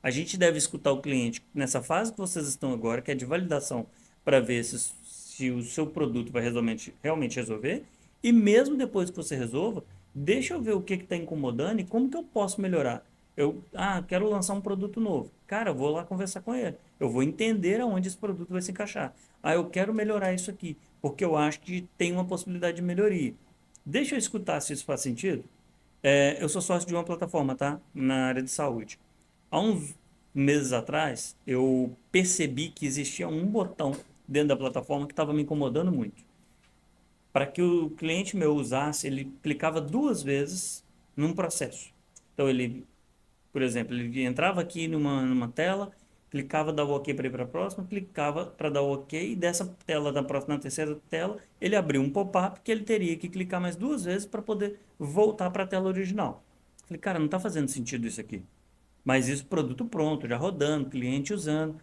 A gente deve escutar o cliente nessa fase que vocês estão agora, que é de validação, para ver se o seu produto vai realmente resolver. E mesmo depois que você resolva, deixa eu ver o que está incomodando e como que eu posso melhorar. Quero lançar um produto novo. Cara, eu vou lá conversar com ele. Eu vou entender aonde esse produto vai se encaixar. Eu quero melhorar isso aqui, porque eu acho que tem uma possibilidade de melhoria. Deixa eu escutar se isso faz sentido. Eu sou sócio de uma plataforma, tá? Na área de saúde. Há uns meses atrás, eu percebi que existia um botão dentro da plataforma que estava me incomodando muito. Para que o cliente meu usasse, ele clicava duas vezes num processo. Então, por exemplo, ele entrava aqui numa tela, clicava, dava o OK para ir para a próxima, clicava para dar o OK, e dessa tela da próxima, na terceira tela, ele abriu um pop-up que ele teria que clicar mais duas vezes para poder voltar para a tela original. Falei, cara, não está fazendo sentido isso aqui. Mas isso, produto pronto, já rodando, cliente usando.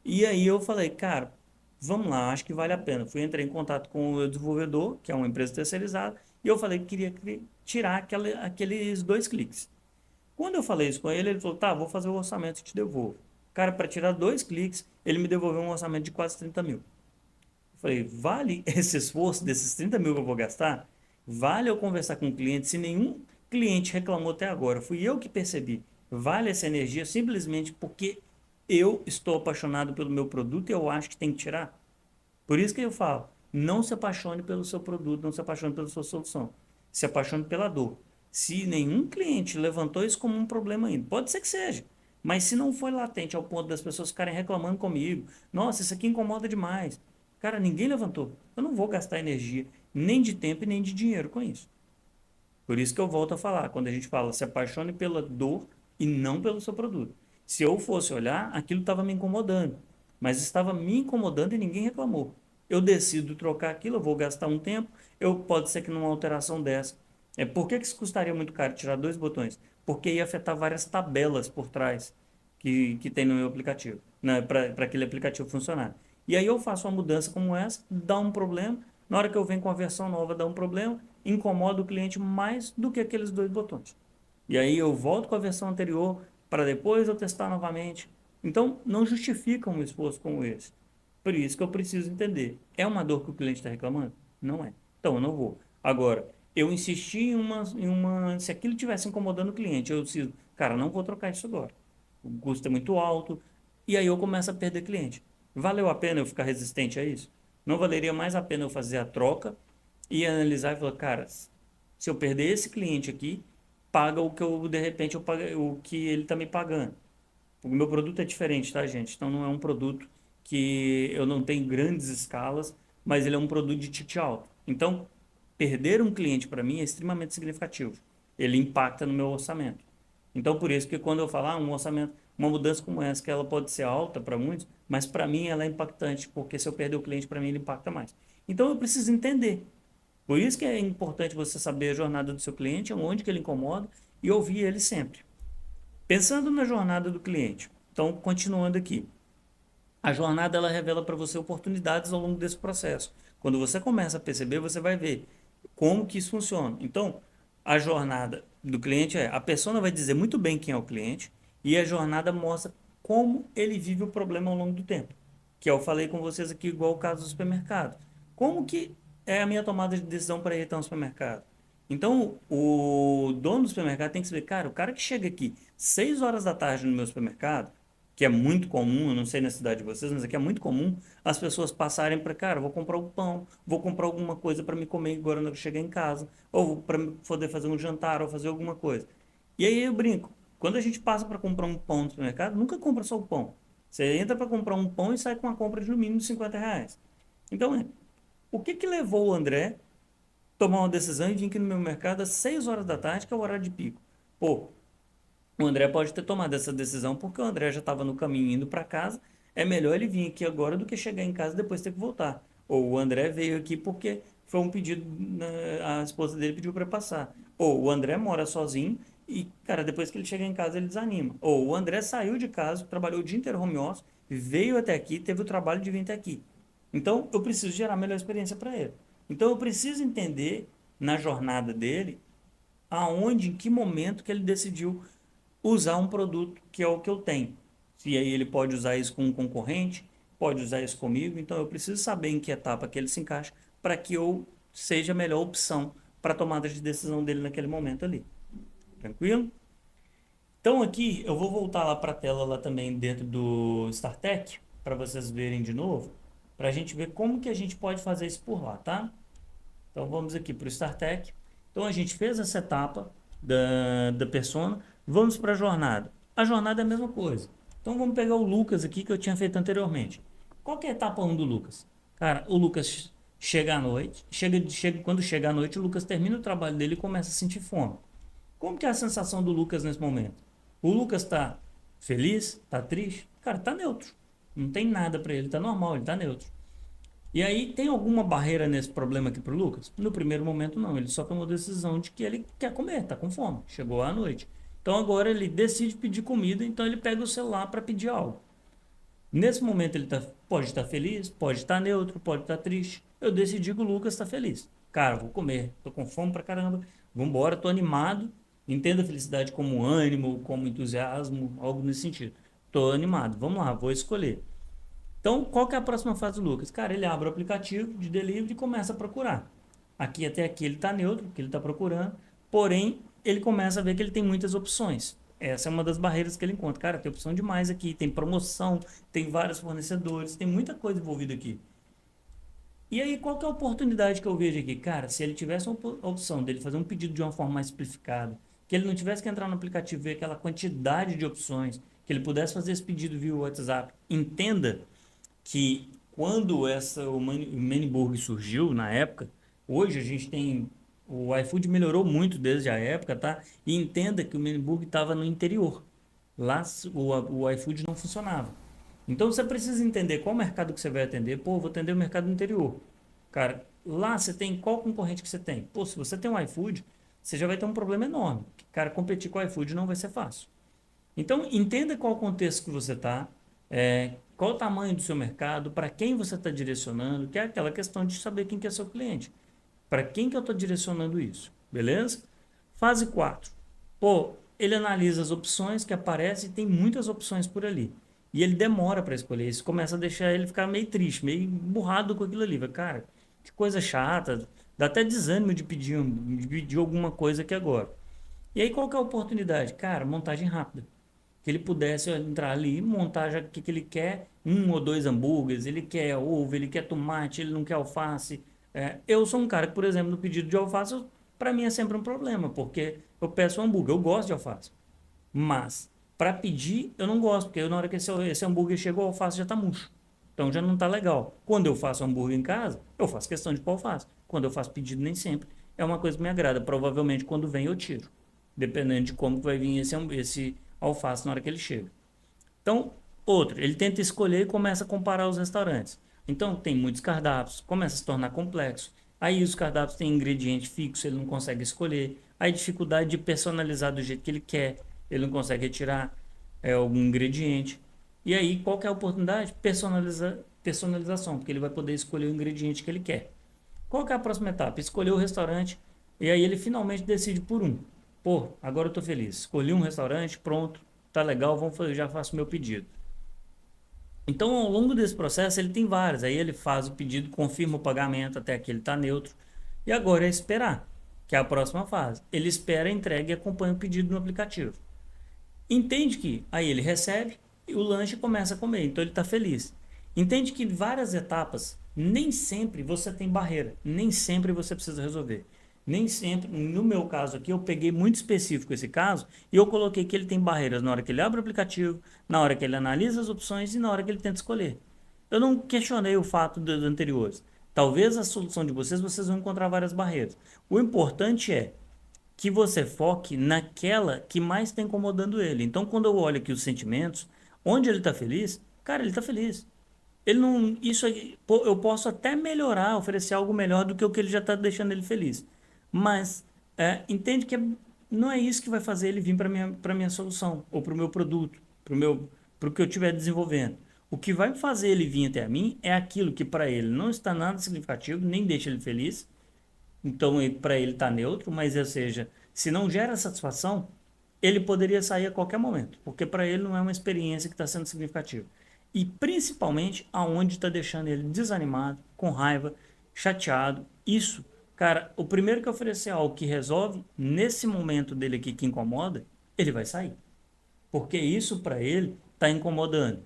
E aí eu falei, cara, vamos lá, acho que vale a pena. Entrei em contato com o desenvolvedor, que é uma empresa terceirizada, e eu falei que queria tirar aqueles dois cliques. Quando eu falei isso com ele, ele falou, tá, vou fazer o orçamento e te devolvo. Cara, para tirar dois cliques, ele me devolveu um orçamento de quase 30 mil. Eu falei, vale esse esforço desses 30 mil que eu vou gastar? Vale eu conversar com o cliente? Se nenhum cliente reclamou até agora, fui eu que percebi. Vale essa energia simplesmente porque eu estou apaixonado pelo meu produto e eu acho que tem que tirar? Por isso que eu falo, não se apaixone pelo seu produto, não se apaixone pela sua solução. Se apaixone pela dor. Se nenhum cliente levantou isso como um problema ainda, pode ser que seja, Mas se não foi latente ao ponto das pessoas ficarem reclamando comigo, nossa, isso aqui incomoda demais. Cara, ninguém levantou. Eu não vou gastar energia, nem de tempo e nem de dinheiro com isso. Por isso que eu volto a falar, quando a gente fala, se apaixone pela dor e não pelo seu produto. Se eu fosse olhar, aquilo estava me incomodando, mas estava me incomodando e ninguém reclamou. Eu decido trocar aquilo, eu vou gastar um tempo, pode ser que numa alteração dessa. Por que que isso custaria muito caro tirar dois botões? Porque ia afetar várias tabelas por trás que tem no meu aplicativo, né, para aquele aplicativo funcionar. E aí eu faço uma mudança como essa, dá um problema, na hora que eu venho com a versão nova, dá um problema, incomoda o cliente mais do que aqueles dois botões. E aí eu volto com a versão anterior para depois eu testar novamente. Então, não justifica um esforço como esse. Por isso que eu preciso entender. É uma dor que o cliente está reclamando? Não é. Então, eu não vou. Agora, eu insisti se aquilo estivesse incomodando o cliente, eu preciso, cara, não vou trocar isso agora. O custo é muito alto. E aí eu começo a perder cliente. Valeu a pena eu ficar resistente a isso? Não valeria mais a pena eu fazer a troca e analisar e falar, cara, se eu perder esse cliente aqui, paga o que eu, de repente, eu pago, o que ele está me pagando. O meu produto é diferente, tá, gente? Então não é um produto que eu não tenho grandes escalas, mas ele é um produto de ticket alto. Então, perder um cliente para mim é extremamente significativo. Ele impacta no meu orçamento. Então, por isso que quando eu falar um orçamento, uma mudança como essa, que ela pode ser alta para muitos, mas para mim ela é impactante, porque se eu perder o cliente, para mim ele impacta mais. Então, eu preciso entender. Por isso que é importante você saber a jornada do seu cliente, onde que ele incomoda e ouvir ele sempre. Pensando na jornada do cliente, então continuando aqui, a jornada ela revela para você oportunidades ao longo desse processo. Quando você começa a perceber, você vai ver como que isso funciona. Então, a jornada do cliente a persona vai dizer muito bem quem é o cliente e a jornada mostra como ele vive o problema ao longo do tempo. Que eu falei com vocês aqui, igual o caso do supermercado. Como que é a minha tomada de decisão para ir até um supermercado? Então, o dono do supermercado tem que saber, cara, o cara que chega aqui 6 horas da tarde no meu supermercado, que é muito comum, eu não sei na cidade de vocês, mas aqui é muito comum as pessoas passarem para, cara, vou comprar um pão, vou comprar alguma coisa para me comer agora quando eu chegar em casa, ou para poder fazer um jantar, ou fazer alguma coisa. E aí eu brinco, quando a gente passa para comprar um pão no supermercado, nunca compra só o pão. Você entra para comprar um pão e sai com uma compra de no mínimo R$ 50. Então, o que que levou o André tomar uma decisão e vir aqui no meu mercado às 6 horas da tarde, que é o horário de pico? Pô, o André pode ter tomado essa decisão porque o André já estava no caminho indo para casa. É melhor ele vir aqui agora do que chegar em casa e depois ter que voltar. Ou o André veio aqui porque foi um pedido, né, a esposa dele pediu para passar. Ou o André mora sozinho e, cara, depois que ele chega em casa ele desanima. Ou o André saiu de casa, trabalhou o dia inteiro home office, veio até aqui, teve o trabalho de vir até aqui. Então eu preciso gerar a melhor experiência para ele. Então eu preciso entender na jornada dele aonde, em que momento que ele decidiu usar um produto que é o que eu tenho. E aí ele pode usar isso com um concorrente, pode usar isso comigo, então eu preciso saber em que etapa que ele se encaixa para que eu seja a melhor opção para a tomada de decisão dele naquele momento ali. Tranquilo? Então aqui eu vou voltar lá para a tela lá também dentro do StarTech para vocês verem de novo, para a gente ver como que a gente pode fazer isso por lá, tá? Então vamos aqui para o StarTech. Então a gente fez essa etapa da persona, vamos para a jornada. A jornada é a mesma coisa. Então vamos pegar o Lucas aqui que eu tinha feito anteriormente. Qual que é a etapa 1 do Lucas? Cara, o Lucas chega à noite, quando chega à noite, o Lucas termina o trabalho dele e começa a sentir fome. Como que é a sensação do Lucas nesse momento? O Lucas está feliz? Está triste? Cara, está neutro. Não tem nada para ele, está normal, ele está neutro. E aí, tem alguma barreira nesse problema aqui pro Lucas? No primeiro momento, não. Ele só tomou a decisão de que ele quer comer, tá com fome. Chegou à noite. Então, agora ele decide pedir comida, então ele pega o celular para pedir algo. Nesse momento, ele pode estar feliz, pode estar neutro, pode estar triste. Eu decidi que o Lucas está feliz. Cara, vou comer, tô com fome pra caramba. Vambora, tô animado. Entenda a felicidade como ânimo, como entusiasmo, algo nesse sentido. Tô animado, vamos lá, vou escolher. Então, qual que é a próxima fase do Lucas? Cara, ele abre o aplicativo de delivery e começa a procurar. Aqui até aqui ele está neutro, porque ele está procurando, porém, ele começa a ver que ele tem muitas opções. Essa é uma das barreiras que ele encontra. Cara, tem opção demais aqui, tem promoção, tem vários fornecedores, tem muita coisa envolvida aqui. E aí, qual que é a oportunidade que eu vejo aqui? Cara, se ele tivesse a opção dele fazer um pedido de uma forma mais simplificada, que ele não tivesse que entrar no aplicativo e ver aquela quantidade de opções, que ele pudesse fazer esse pedido via WhatsApp. Entenda que quando o Maniburg surgiu na época, hoje a gente tem o iFood melhorou muito desde a época, tá? E entenda que o Maniburg estava no interior. Lá o iFood não funcionava. Então você precisa entender qual mercado que você vai atender. Pô, vou atender o mercado do interior. Cara, lá você tem qual concorrente que você tem? Pô, se você tem um iFood, você já vai ter um problema enorme. Cara, competir com o iFood não vai ser fácil. Então, entenda qual o contexto que você está, qual o tamanho do seu mercado, para quem você está direcionando, que é aquela questão de saber quem que é seu cliente. Para quem que eu estou direcionando isso, beleza? Fase 4. Pô, ele analisa as opções que aparecem e tem muitas opções por ali. E ele demora para escolher. Isso começa a deixar ele ficar meio triste, meio burrado com aquilo ali. Cara, que coisa chata. Dá até desânimo de pedir alguma coisa aqui agora. E aí, qual que é a oportunidade? Cara, montagem rápida. Que ele pudesse entrar ali, montar já o que ele quer, um ou dois hambúrgueres, ele quer ovo, ele quer tomate, ele não quer alface. Eu sou um cara que, por exemplo, no pedido de alface, para mim é sempre um problema, porque eu peço um hambúrguer, eu gosto de alface. Mas, para pedir, eu não gosto, porque na hora que esse hambúrguer chegou, o alface já está murcho. Então já não está legal. Quando eu faço hambúrguer em casa, eu faço questão de pôr alface. Quando eu faço pedido, nem sempre. É uma coisa que me agrada. Provavelmente, quando vem, eu tiro. Dependendo de como vai vir esse alface na hora que ele chega. Então, outro, ele tenta escolher e começa a comparar os restaurantes. Então, tem muitos cardápios, começa a se tornar complexo. Aí os cardápios têm ingrediente fixo, ele não consegue escolher. Aí dificuldade de personalizar do jeito que ele quer, ele não consegue retirar algum ingrediente. E aí, qual que é a oportunidade? Personalização, porque ele vai poder escolher o ingrediente que ele quer. Qual que é a próxima etapa? Escolher o restaurante e aí ele finalmente decide por um. Pô, agora eu tô feliz. Escolhi um restaurante, pronto, tá legal, vamos fazer, já faço meu pedido. Então, ao longo desse processo, ele tem vários. Aí ele faz o pedido, confirma o pagamento até que ele está neutro. E agora é esperar, que é a próxima fase. Ele espera, entrega e acompanha o pedido no aplicativo. Entende que aí ele recebe e o lanche começa a comer. Então ele está feliz. Entende que várias etapas, nem sempre você tem barreira. Nem sempre você precisa resolver. Nem sempre, no meu caso aqui, eu peguei muito específico esse caso e eu coloquei que ele tem barreiras na hora que ele abre o aplicativo, na hora que ele analisa as opções e na hora que ele tenta escolher. Eu não questionei o fato dos anteriores. Talvez a solução de vocês vão encontrar várias barreiras. O importante é que você foque naquela que mais está incomodando ele. Então, quando eu olho aqui os sentimentos, onde ele está feliz, cara, ele está feliz. Ele não, isso aí, eu posso até melhorar, oferecer algo melhor do que o que ele já está deixando ele feliz. Mas entende que não é isso que vai fazer ele vir para minha solução ou para o meu produto, para o que eu estiver desenvolvendo. O que vai fazer ele vir até a mim é aquilo que para ele não está nada significativo, nem deixa ele feliz. Então, para ele está neutro, mas, ou seja, se não gera satisfação, ele poderia sair a qualquer momento, porque para ele não é uma experiência que está sendo significativa. E principalmente aonde está deixando ele desanimado, com raiva, chateado. Isso, cara, o primeiro que oferecer algo que resolve, nesse momento dele aqui que incomoda, ele vai sair. Porque isso para ele está incomodando.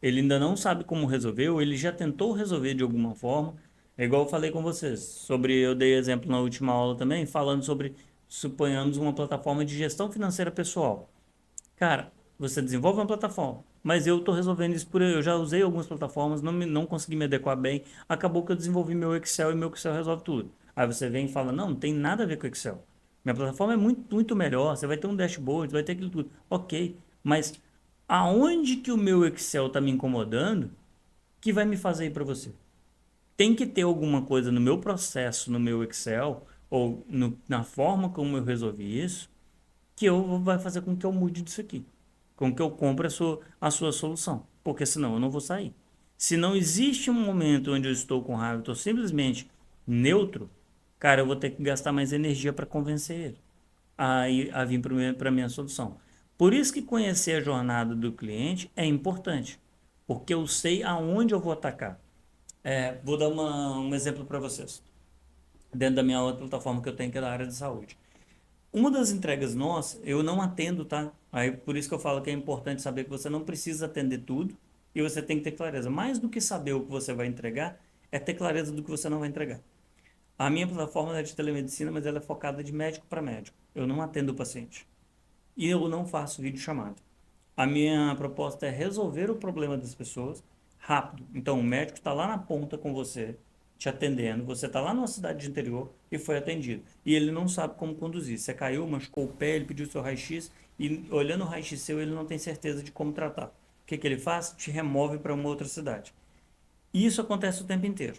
Ele ainda não sabe como resolver, ou ele já tentou resolver de alguma forma. É igual eu falei com vocês, eu dei exemplo na última aula também, falando sobre, suponhamos, uma plataforma de gestão financeira pessoal. Cara, você desenvolve uma plataforma, mas eu estou resolvendo isso eu já usei algumas plataformas, não consegui me adequar bem, acabou que eu desenvolvi meu Excel e meu Excel resolve tudo. Aí você vem e fala, não tem nada a ver com o Excel. Minha plataforma é muito, muito melhor, você vai ter um dashboard, vai ter aquilo tudo. Ok, mas aonde que o meu Excel está me incomodando que vai me fazer ir para você? Tem que ter alguma coisa no meu processo, no meu Excel, ou na forma como eu resolvi isso, que vai fazer com que eu mude disso aqui. Com que eu compre a sua solução. Porque senão eu não vou sair. Se não existe um momento onde eu estou com raiva, eu estou simplesmente neutro, cara, eu vou ter que gastar mais energia para convencer ele a vir para a minha solução. Por isso que conhecer a jornada do cliente é importante. Porque eu sei aonde eu vou atacar. Vou dar um exemplo para vocês. Dentro da minha outra plataforma que eu tenho, que é da área de saúde. Uma das entregas nossas, eu não atendo, tá? Aí por isso que eu falo que é importante saber que você não precisa atender tudo e você tem que ter clareza. Mais do que saber o que você vai entregar, é ter clareza do que você não vai entregar. A minha plataforma é de telemedicina, mas ela é focada de médico para médico. Eu não atendo o paciente. E eu não faço videochamada. A minha proposta é resolver o problema das pessoas rápido. Então, o médico está lá na ponta com você, te atendendo. Você está lá numa cidade de interior e foi atendido. E ele não sabe como conduzir. Você caiu, machucou o pé, ele pediu seu raio-x e, olhando o raio-x seu, ele não tem certeza de como tratar. O que que ele faz? Te remove para uma outra cidade. E isso acontece o tempo inteiro,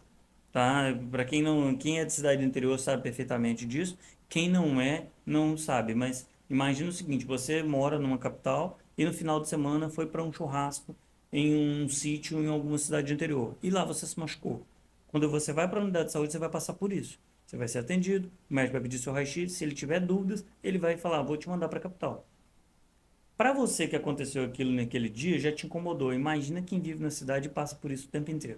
tá? Para quem não, quem é de cidade do interior sabe perfeitamente disso. Quem não é, não sabe. Mas imagina o seguinte: você mora numa capital e no final de semana foi para um churrasco em um sítio em alguma cidade do interior e lá você se machucou. Quando você vai para a unidade de saúde, você vai passar por isso. Você vai ser atendido, o médico vai pedir seu raio-x. Se ele tiver dúvidas, ele vai falar: vou te mandar para a capital. Para você que aconteceu aquilo naquele dia, já te incomodou. Imagina quem vive na cidade e passa por isso o tempo inteiro.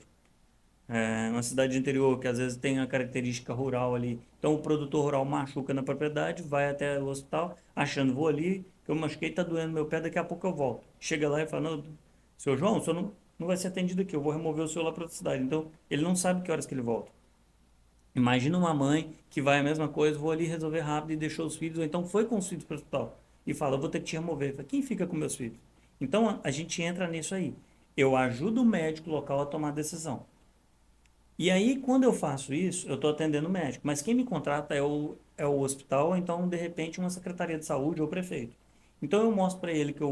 É uma cidade de interior que às vezes tem a característica rural ali. Então o produtor rural machuca na propriedade, vai até o hospital, achando, vou ali, que eu machuquei, tá doendo meu pé, daqui a pouco eu volto. Chega lá e fala, não, seu João, o senhor não vai ser atendido aqui, eu vou remover o senhor lá para outra cidade. Então ele não sabe que horas que ele volta. Imagina uma mãe que vai a mesma coisa, vou ali resolver rápido e deixou os filhos, ou então foi com os filhos para o hospital e fala, vou ter que te remover. Fala, quem fica com meus filhos? Então a gente entra nisso aí. Eu ajudo o médico local a tomar a decisão. E aí, quando eu faço isso, eu estou atendendo o médico, mas quem me contrata é o hospital, ou então, de repente, uma secretaria de saúde ou o prefeito. Então, eu mostro para ele que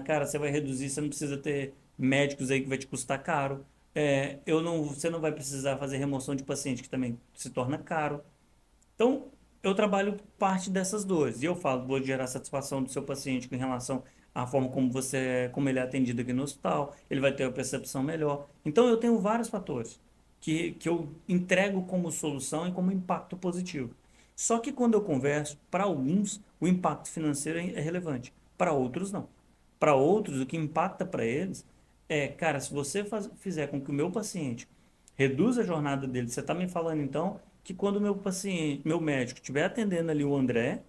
cara, você vai reduzir, você não precisa ter médicos aí que vai te custar caro. Você não vai precisar fazer remoção de paciente, que também se torna caro. Então, eu trabalho parte dessas duas. E eu falo, vou gerar satisfação do seu paciente com relação à forma como ele é atendido aqui no hospital, ele vai ter uma percepção melhor. Então, eu tenho vários fatores que eu entrego como solução e como impacto positivo. Só que quando eu converso, para alguns, o impacto financeiro é relevante, para outros, não. Para outros, o que impacta para eles cara, se você fizer com que o meu paciente reduza a jornada dele, você está me falando então que quando o meu paciente, meu médico estiver atendendo ali o André,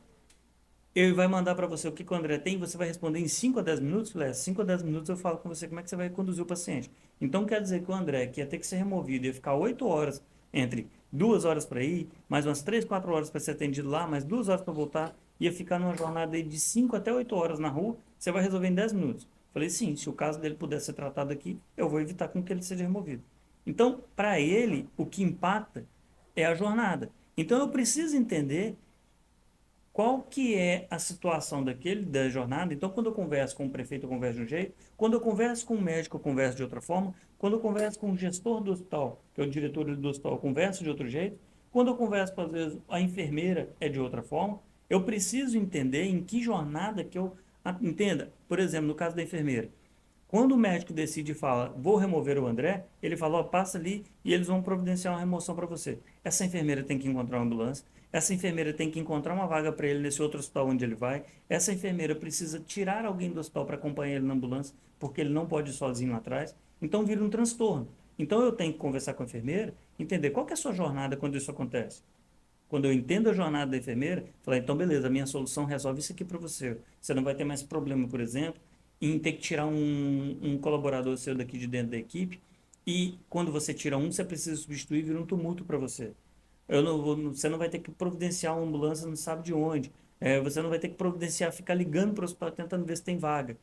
ele vai mandar para você o que que o André tem, você vai responder em 5 a 10 minutos, Léo, 5 a 10 minutos eu falo com você como é que você vai conduzir o paciente. Então quer dizer que o André, que ia ter que ser removido, ia ficar 8 horas, entre 2 horas para ir, mais umas 3, 4 horas para ser atendido lá, mais 2 horas para voltar, ia ficar numa jornada aí de 5 até 8 horas na rua, você vai resolver em 10 minutos. Falei, sim, se o caso dele pudesse ser tratado aqui, eu vou evitar com que ele seja removido. Então, para ele, o que impacta é a jornada. Então, eu preciso entender qual que é a situação da jornada. Então, quando eu converso com o prefeito, eu converso de um jeito. Quando eu converso com o médico, eu converso de outra forma. Quando eu converso com o gestor do hospital, que é o diretor do hospital, eu converso de outro jeito. Quando eu converso com, às vezes, a enfermeira, é de outra forma. Eu preciso entender em que jornada que eu... Entenda, por exemplo, no caso da enfermeira. Quando o médico decide e fala, vou remover o André, ele fala, ó, passa ali e eles vão providenciar uma remoção para você. Essa enfermeira tem que encontrar uma ambulância, essa enfermeira tem que encontrar uma vaga para ele nesse outro hospital onde ele vai, essa enfermeira precisa tirar alguém do hospital para acompanhar ele na ambulância, porque ele não pode ir sozinho atrás, então vira um transtorno. Então eu tenho que conversar com a enfermeira, entender qual que é a sua jornada quando isso acontece. Quando eu entendo a jornada da enfermeira, falar, então beleza, a minha solução resolve isso aqui para você. Você não vai ter mais problema, por exemplo, em ter que tirar um colaborador seu daqui de dentro da equipe e quando você tira um, você precisa substituir, vira um tumulto para você. Você não vai ter que providenciar uma ambulância, não sabe de onde. Você não vai ter que providenciar, ficar ligando para o hospital tentando ver se tem vaga.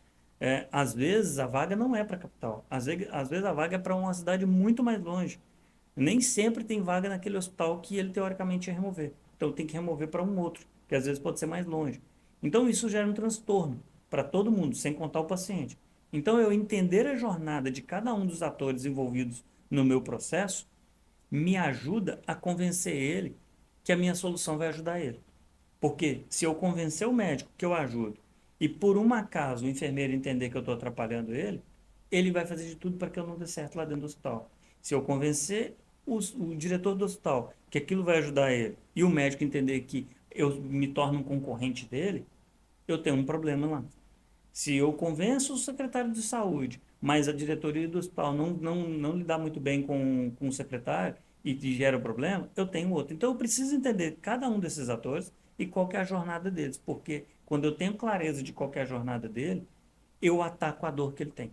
Às vezes a vaga não é para a capital. Às vezes a vaga é para uma cidade muito mais longe. Nem sempre tem vaga naquele hospital que ele teoricamente ia remover. Então tem que remover para um outro, que às vezes pode ser mais longe. Então isso gera um transtorno para todo mundo, sem contar o paciente. Então eu entender a jornada de cada um dos atores envolvidos no meu processo me ajuda a convencer ele que a minha solução vai ajudar ele. Porque se eu convencer o médico que eu ajudo e por um acaso o enfermeiro entender que eu estou atrapalhando ele, ele vai fazer de tudo para que eu não dê certo lá dentro do hospital. Se eu convencer o diretor do hospital que aquilo vai ajudar ele e o médico entender que eu me torno um concorrente dele, eu tenho um problema lá. Se eu convenço o secretário de saúde, mas a diretoria do hospital não lidar muito bem com o secretário e gera problema, eu tenho outro. Então eu preciso entender cada um desses atores e qual que é a jornada deles, porque quando eu tenho clareza de qual que é a jornada dele, eu ataco a dor que ele tem.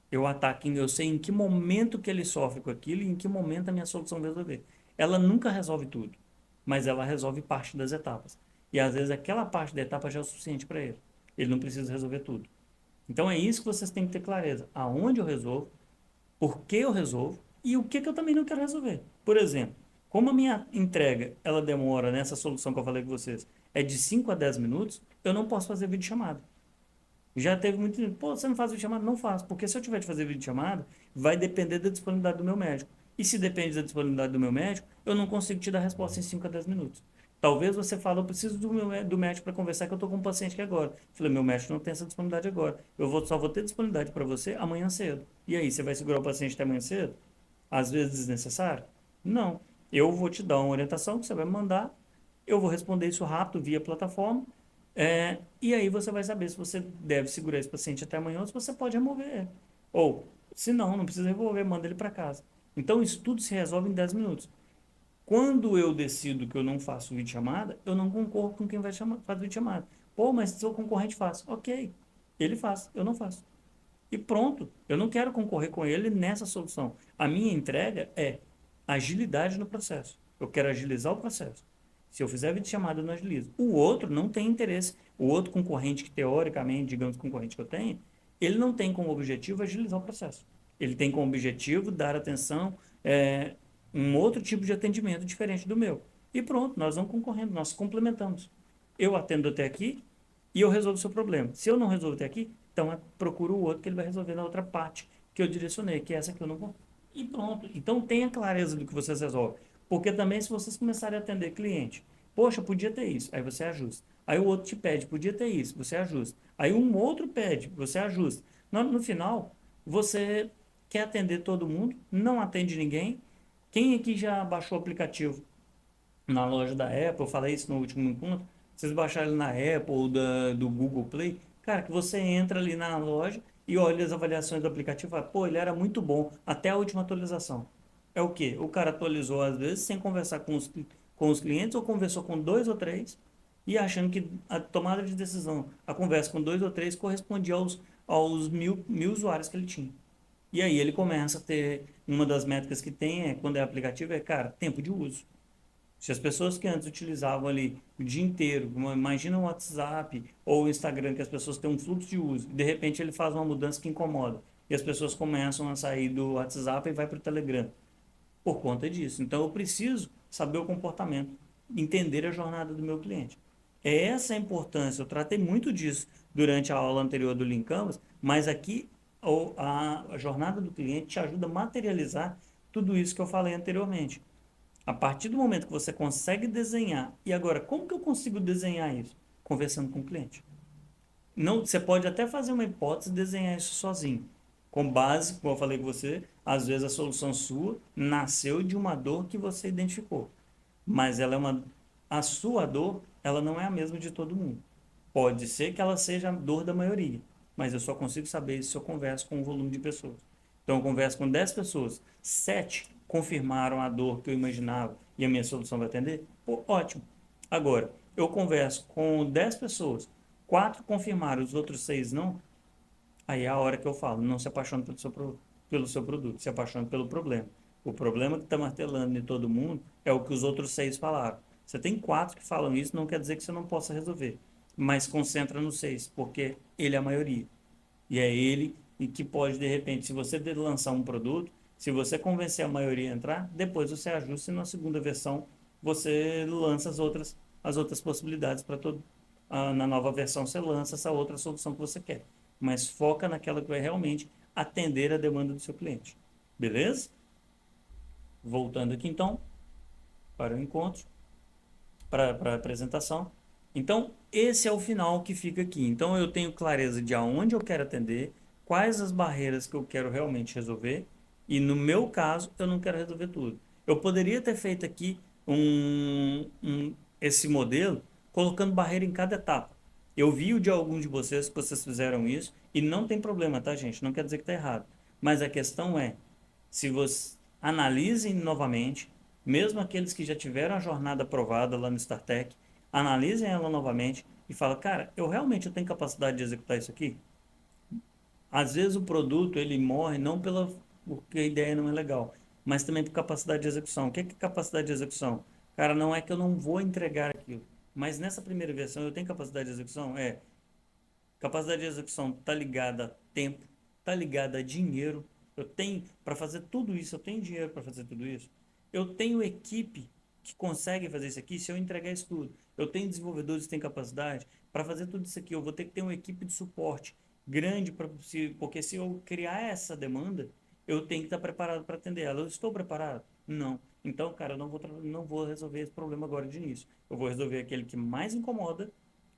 Eu sei em que momento que ele sofre com aquilo e em que momento a minha solução vai resolver. Ela nunca resolve tudo, mas ela resolve parte das etapas. E às vezes aquela parte da etapa já é o suficiente para ele. Ele não precisa resolver tudo. Então é isso que vocês têm que ter clareza. Aonde eu resolvo, por que eu resolvo e o que eu também não quero resolver. Por exemplo, como a minha entrega ela demora nessa solução que eu falei com vocês, é de 5 a 10 minutos, eu não posso fazer videochamada. Já teve muito, pô, você não faz videochamada? Não faço, porque se eu tiver de fazer videochamada, vai depender da disponibilidade do meu médico. E se depende da disponibilidade do meu médico, eu não consigo te dar resposta em 5 a 10 minutos. Talvez você fale, eu preciso do médico para conversar que eu estou com um paciente aqui agora. Eu falei, meu médico não tem essa disponibilidade agora. Só vou ter disponibilidade para você amanhã cedo. E aí, você vai segurar o paciente até amanhã cedo? Às vezes desnecessário? Não. Eu vou te dar uma orientação que você vai me mandar, eu vou responder isso rápido via plataforma, e aí você vai saber se você deve segurar esse paciente até amanhã ou se você pode remover ele. Ou, se não, não precisa remover, manda ele para casa. Então, isso tudo se resolve em 10 minutos. Quando eu decido que eu não faço videochamada, eu não concorro com quem vai fazer videochamada. Pô, mas seu concorrente faz. Ok, ele faz, eu não faço. E pronto, eu não quero concorrer com ele nessa solução. A minha entrega é agilidade no processo. Eu quero agilizar o processo. Se eu fizer videochamada, eu não agilizo. O outro não tem interesse. O outro concorrente, que teoricamente, digamos, concorrente que eu tenho, ele não tem como objetivo agilizar o processo. Ele tem como objetivo dar atenção, um outro tipo de atendimento diferente do meu. E pronto, nós vamos concorrendo, nós complementamos. Eu atendo até aqui e eu resolvo o seu problema. Se eu não resolvo até aqui, então eu procuro o outro que ele vai resolver na outra parte que eu direcionei, que é essa que eu não vou. E pronto. Então tenha clareza do que vocês resolvem. Porque também se vocês começarem a atender cliente, poxa, podia ter isso, aí você ajusta. Aí o outro te pede, podia ter isso, você ajusta. Aí um outro pede, você ajusta. No final, você quer atender todo mundo, não atende ninguém. Quem aqui já baixou o aplicativo na loja da Apple? Eu falei isso no último encontro. Vocês baixaram ele na Apple ou do Google Play, cara, que você entra ali na loja e olha as avaliações do aplicativo e fala, pô, ele era muito bom até a última atualização. É o quê? O cara atualizou às vezes sem conversar com os clientes ou conversou com dois ou três e achando que a tomada de decisão, a conversa com dois ou três correspondia aos mil usuários que ele tinha. E aí ele começa a ter, uma das métricas que tem, quando é aplicativo, cara, tempo de uso. Se as pessoas que antes utilizavam ali o dia inteiro, imagina o WhatsApp ou o Instagram, que as pessoas têm um fluxo de uso, e de repente ele faz uma mudança que incomoda, e as pessoas começam a sair do WhatsApp e vai para o Telegram, por conta disso. Então eu preciso saber o comportamento, entender a jornada do meu cliente. É essa a importância, eu tratei muito disso durante a aula anterior do Lean Canvas, mas aqui a jornada do cliente te ajuda a materializar tudo isso que eu falei anteriormente. A partir do momento que você consegue desenhar, e agora, como que eu consigo desenhar isso? Conversando com o cliente. Não, você pode até fazer uma hipótese e desenhar isso sozinho. Com base, como eu falei com você, às vezes a solução sua nasceu de uma dor que você identificou. Mas a sua dor, ela não é a mesma de todo mundo. Pode ser que ela seja a dor da maioria, mas eu só consigo saber isso se eu converso com um volume de pessoas. Então, eu converso com 10 pessoas, 7 confirmaram a dor que eu imaginava e a minha solução vai atender? Pô, ótimo. Agora, eu converso com 10 pessoas, 4 confirmaram, os outros 6 não, aí é a hora que eu falo, não se apaixone pelo seu produto, se apaixone pelo problema. O problema que está martelando em todo mundo é o que os outros 6 falaram. Você tem 4 que falam isso, não quer dizer que você não possa resolver, mas concentra no 6, porque ele é a maioria. E é ele e que pode, de repente, se você lançar um produto, se você convencer a maioria a entrar, depois você ajusta e na segunda versão você lança as outras possibilidades para todo. Na nova versão você lança essa outra solução que você quer. Mas foca naquela que vai realmente atender a demanda do seu cliente. Beleza? Voltando aqui então para o encontro, para a apresentação. Então, esse é o final que fica aqui. Então, eu tenho clareza de aonde eu quero atender, quais as barreiras que eu quero realmente resolver, e no meu caso, eu não quero resolver tudo. Eu poderia ter feito aqui esse modelo colocando barreira em cada etapa. Eu vi o de alguns de vocês que vocês fizeram isso, e não tem problema, tá, gente? Não quer dizer que está errado. Mas a questão é, se você analisem novamente, mesmo aqueles que já tiveram a jornada aprovada lá no StarTech, analisem ela novamente e falem, cara, eu tenho capacidade de executar isso aqui? Às vezes o produto ele morre não porque a ideia não é legal, mas também por capacidade de execução. O que é capacidade de execução? Cara, não é que eu não vou entregar aquilo, mas nessa primeira versão eu tenho capacidade de execução? Capacidade de execução está ligada a tempo, está ligada a dinheiro. Eu tenho, para fazer tudo isso, eu tenho dinheiro para fazer tudo isso. Eu tenho equipe que consegue fazer isso aqui se eu entregar isso tudo. Eu tenho desenvolvedores que têm capacidade para fazer tudo isso aqui. Eu vou ter que ter uma equipe de suporte grande, porque se eu criar essa demanda, eu tenho que estar preparado para atender ela. Eu estou preparado? Não. Então, cara, eu não vou resolver esse problema agora de início. Eu vou resolver aquele que mais incomoda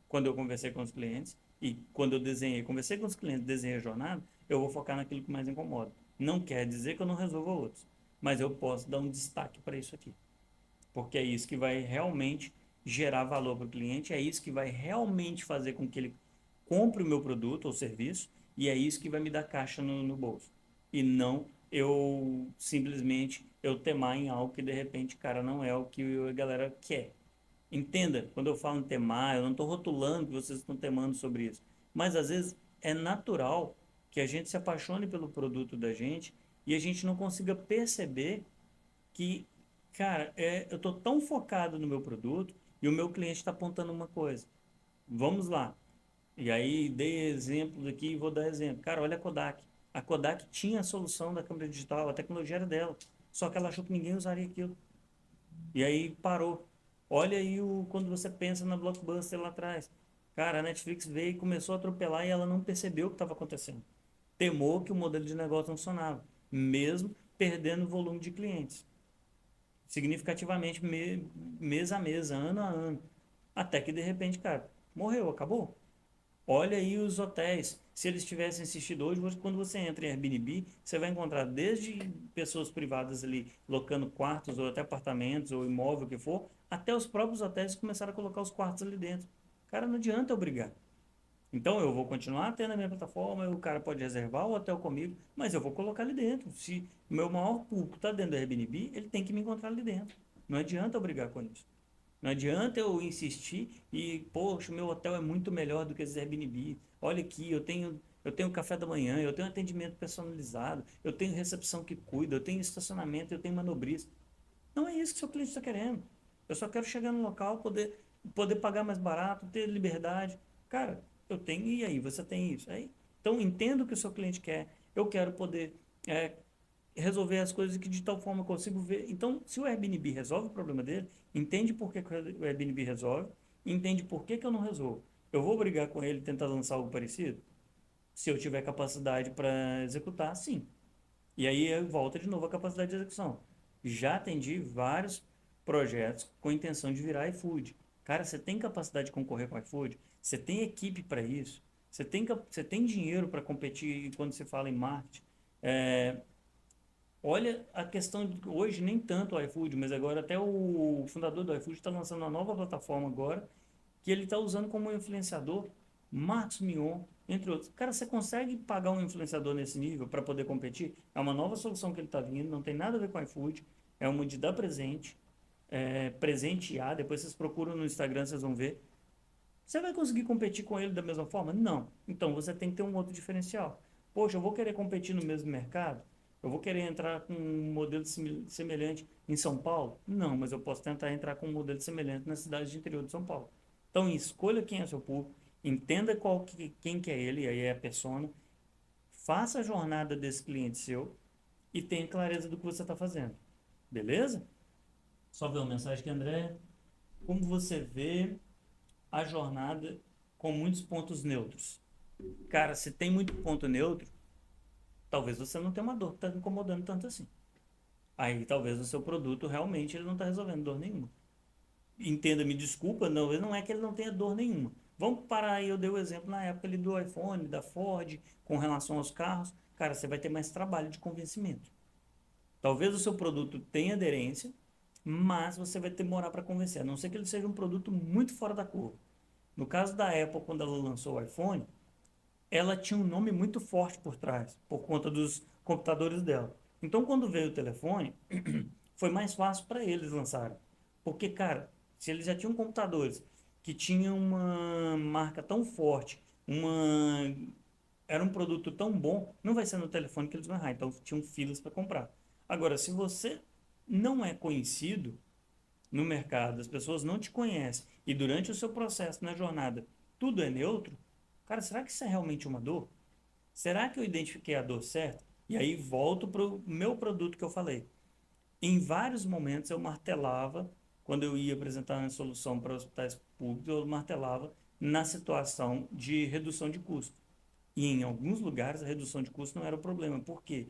quando eu conversei com os clientes e quando eu desenhei, conversei com os clientes, desenhei a jornada, eu vou focar naquilo que mais incomoda. Não quer dizer que eu não resolva outros, mas eu posso dar um destaque para isso aqui, porque é isso que vai realmente gerar valor para o cliente, é isso que vai realmente fazer com que ele compre o meu produto ou serviço e é isso que vai me dar caixa no bolso. E não eu simplesmente eu temar em algo que de repente, cara, não é o que a galera quer. Entenda, quando eu falo em temar, eu não estou rotulando que vocês estão temando sobre isso. Mas às vezes é natural que a gente se apaixone pelo produto da gente e a gente não consiga perceber que, cara, eu estou tão focado no meu produto e o meu cliente está apontando uma coisa. Vamos lá. E aí dei exemplos aqui e vou dar exemplo. Cara, olha a Kodak. A Kodak tinha a solução da câmera digital, a tecnologia era dela. Só que ela achou que ninguém usaria aquilo. E aí parou. Olha aí quando você pensa na Blockbuster lá atrás. Cara, a Netflix veio e começou a atropelar e ela não percebeu o que estava acontecendo. Temou que o modelo de negócio não funcionava, mesmo perdendo volume de clientes. Significativamente, mês a mês, ano a ano. Até que de repente, cara, morreu, acabou. Olha aí os hotéis. Se eles tivessem insistido hoje, quando você entra em Airbnb, você vai encontrar desde pessoas privadas ali locando quartos ou até apartamentos ou imóvel que for, até os próprios hotéis começaram a colocar os quartos ali dentro. Cara, não adianta eu brigar. Então eu vou continuar tendo a minha plataforma, o cara pode reservar o hotel comigo, mas eu vou colocar ali dentro. Se o meu maior público está dentro do Airbnb, ele tem que me encontrar ali dentro. Não adianta eu brigar com isso. Não adianta eu insistir e, poxa, o meu hotel é muito melhor do que esse Airbnb. Olha aqui, eu tenho café da manhã, eu tenho atendimento personalizado, eu tenho recepção que cuida, eu tenho estacionamento, eu tenho manobrista. Não é isso que o seu cliente está querendo. Eu só quero chegar no local, poder pagar mais barato, ter liberdade. Cara, eu tenho, e aí? Você tem isso? Aí, então, entenda o que o seu cliente quer. Eu quero poder é, resolver as coisas que de tal forma eu consigo ver. Então, se o Airbnb resolve o problema dele, entende por que que o Airbnb resolve, entende por que que eu não resolvo. Eu vou brigar com ele e tentar lançar algo parecido? Se eu tiver capacidade para executar, sim. E aí volta de novo a capacidade de execução. Já atendi vários projetos com a intenção de virar iFood. Cara, você tem capacidade de concorrer com o iFood? Você tem equipe para isso? Você tem dinheiro para competir quando se fala em marketing? É, olha a questão de hoje, nem tanto o iFood, mas agora até o fundador do iFood está lançando uma nova plataforma agora, que ele está usando como influenciador Marcos Mion, entre outros. Cara, você consegue pagar um influenciador nesse nível para poder competir? É uma nova solução que ele está vindo, não tem nada a ver com o iFood, é uma de dar presente, presentear, depois vocês procuram no Instagram, vocês vão ver. Você vai conseguir competir com ele da mesma forma? Não. Então você tem que ter um outro diferencial. Poxa, eu vou querer competir no mesmo mercado? Eu vou querer entrar com um modelo semelhante em São Paulo? Não, mas eu posso tentar entrar com um modelo semelhante na cidade de interior de São Paulo. Então escolha quem é seu público, entenda quem que é ele, aí é a persona, faça a jornada desse cliente seu e tenha clareza do que você está fazendo. Beleza? Só ver uma mensagem aqui, André. Como você vê a jornada com muitos pontos neutros? Cara, se tem muito ponto neutro, talvez você não tenha uma dor que está incomodando tanto assim. Aí talvez o seu produto realmente ele não está resolvendo dor nenhuma. Entenda, me desculpa, não é que ele não tenha dor nenhuma. Vamos parar aí, eu dei o exemplo na época ali do iPhone, da Ford, com relação aos carros. Cara, você vai ter mais trabalho de convencimento. Talvez o seu produto tenha aderência, mas você vai demorar para convencer, a não ser que ele seja um produto muito fora da curva. No caso da Apple, quando ela lançou o iPhone, ela tinha um nome muito forte por trás, por conta dos computadores dela. Então, quando veio o telefone, foi mais fácil para eles lançarem. Porque, cara, se eles já tinham computadores que tinham uma marca tão forte, era um produto tão bom, não vai ser no telefone que eles vão errar. Então, tinham filas para comprar. Agora, se você não é conhecido no mercado, as pessoas não te conhecem, e durante o seu processo na jornada tudo é neutro, cara, será que isso é realmente uma dor? Será que eu identifiquei a dor certa? E aí volto para o meu produto que eu falei. Em vários momentos eu martelava, quando eu ia apresentar uma solução para hospitais públicos, eu martelava na situação de redução de custo. E em alguns lugares a redução de custo não era o problema. Por quê?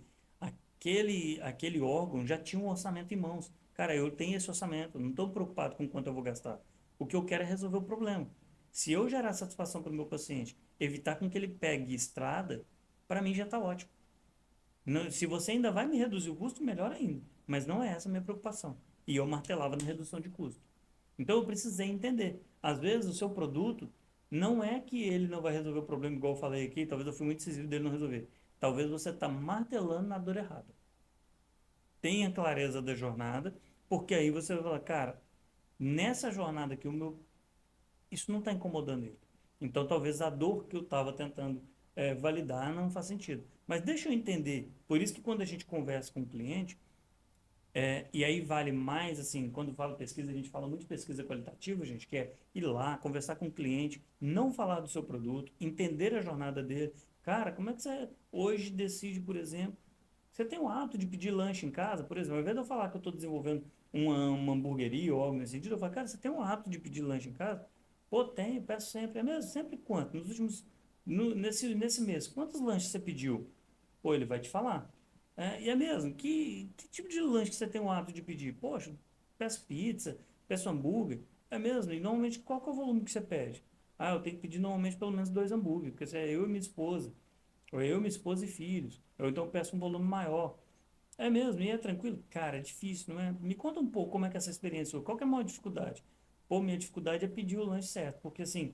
Aquele órgão já tinha um orçamento em mãos. Cara, eu tenho esse orçamento, não estou preocupado com quanto eu vou gastar. O que eu quero é resolver o problema. Se eu gerar satisfação para o meu paciente, evitar com que ele pegue estrada, para mim já está ótimo. Se você ainda vai me reduzir o custo, melhor ainda. Mas não é essa a minha preocupação. E eu martelava na redução de custo. Então eu precisei entender. Às vezes o seu produto não é que ele não vai resolver o problema, igual eu falei aqui, talvez eu fui muito decisivo dele não resolver. Talvez você está martelando na dor errada. Tenha clareza da jornada, porque aí você vai falar, cara, nessa jornada aqui, isso não está incomodando ele. Então talvez a dor que eu estava tentando validar não faz sentido. Mas deixa eu entender. Por isso que quando a gente conversa com o cliente, e aí vale mais, assim, quando fala pesquisa, a gente fala muito de pesquisa qualitativa, gente, que é ir lá, conversar com o cliente, não falar do seu produto, entender a jornada dele. Cara, como é que você hoje decide, por exemplo, você tem o hábito de pedir lanche em casa, por exemplo, ao invés de eu falar que eu estou desenvolvendo uma hamburgueria ou algo nesse sentido, eu falo, cara, você tem o hábito de pedir lanche em casa? Pô, tenho, peço sempre. É mesmo? Sempre quanto? Nos últimos, nesse mês, quantos lanches você pediu? Pô, ele vai te falar. E é mesmo, que tipo de lanche que você tem o hábito de pedir? Poxa, peço pizza, peço hambúrguer. É mesmo, e normalmente qual que é o volume que você pede? Ah, eu tenho que pedir normalmente pelo menos 2 hambúrgueres, porque se é eu e minha esposa, ou eu, minha esposa e filhos, ou então eu peço um volume maior. É mesmo, e é tranquilo? Cara, é difícil, não é? Me conta um pouco como é que é essa experiência sua. Qual que é a maior dificuldade? Pô, minha dificuldade é pedir o lanche certo, porque assim,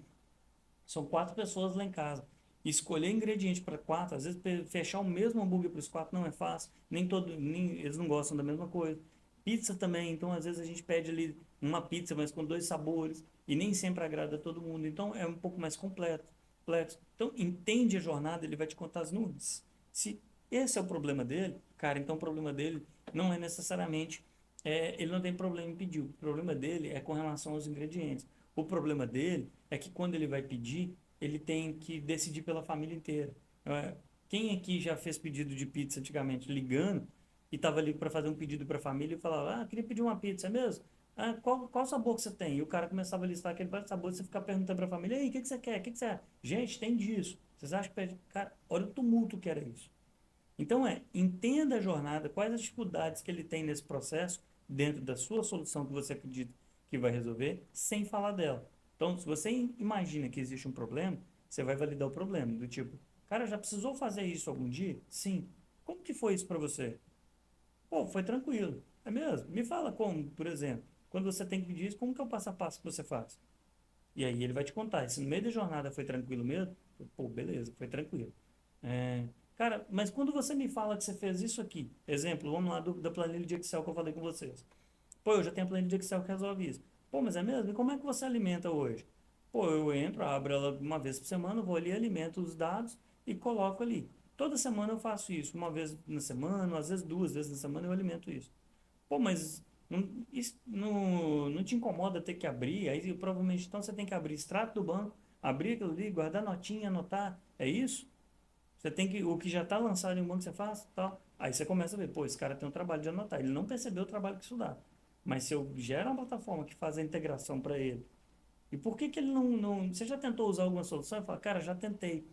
são 4 pessoas lá em casa. Escolher ingrediente para 4, às vezes fechar o mesmo hambúrguer para os 4 não é fácil. Nem eles não gostam da mesma coisa. Pizza também, então às vezes a gente pede ali uma pizza, mas com 2 sabores, e nem sempre agrada a todo mundo. Então é um pouco mais complexo. Então entende a jornada, ele vai te contar as nuances. Se esse é o problema dele, cara, então o problema dele não é necessariamente, ele não tem problema em pedir. O problema dele é com relação aos ingredientes. O problema dele é que quando ele vai pedir, ele tem que decidir pela família inteira. É, Quem aqui já fez pedido de pizza antigamente ligando e estava ali para fazer um pedido para a família e falava, queria pedir uma pizza, é mesmo? Qual sabor que você tem? E o cara começava a listar aquele sabor, você ficar perguntando para a família, ei, o que que você quer? O que que você... Gente, tem disso. Vocês acham que pede? Cara, olha o tumulto que era isso. Então entenda a jornada, quais as dificuldades que ele tem nesse processo, dentro da sua solução que você acredita que vai resolver, sem falar dela. Então, se você imagina que existe um problema, você vai validar o problema, do tipo, cara, já precisou fazer isso algum dia? Sim. Como que foi isso para você? Pô, foi tranquilo. É mesmo? Me fala como, por exemplo, quando você tem que pedir isso, como que é o passo a passo que você faz? E aí ele vai te contar. E se no meio da jornada foi tranquilo mesmo, pô, beleza, foi tranquilo. É, cara, mas quando você me fala que você fez isso aqui, exemplo, vamos lá da planilha de Excel que eu falei com vocês. Pô, eu já tenho a planilha de Excel que resolve isso. Pô, mas é mesmo? E como é que você alimenta hoje? Pô, eu entro, abro ela uma vez por semana, vou ali, alimento os dados e coloco ali. Toda semana eu faço isso, uma vez na semana, às vezes 2 vezes na semana eu alimento isso. Pô, mas isso não te incomoda ter que abrir? Aí provavelmente então você tem que abrir extrato do banco, abrir aquilo ali, guardar notinha, anotar. É isso? Você tem que, o que já está lançado em um banco você faz, tal. Aí você começa a ver, pô, esse cara tem um trabalho de anotar. Ele não percebeu o trabalho que isso dá. Mas se eu gero uma plataforma que faz a integração para ele, e por que que ele não... Você já tentou usar alguma solução? E fala, cara, já tentei,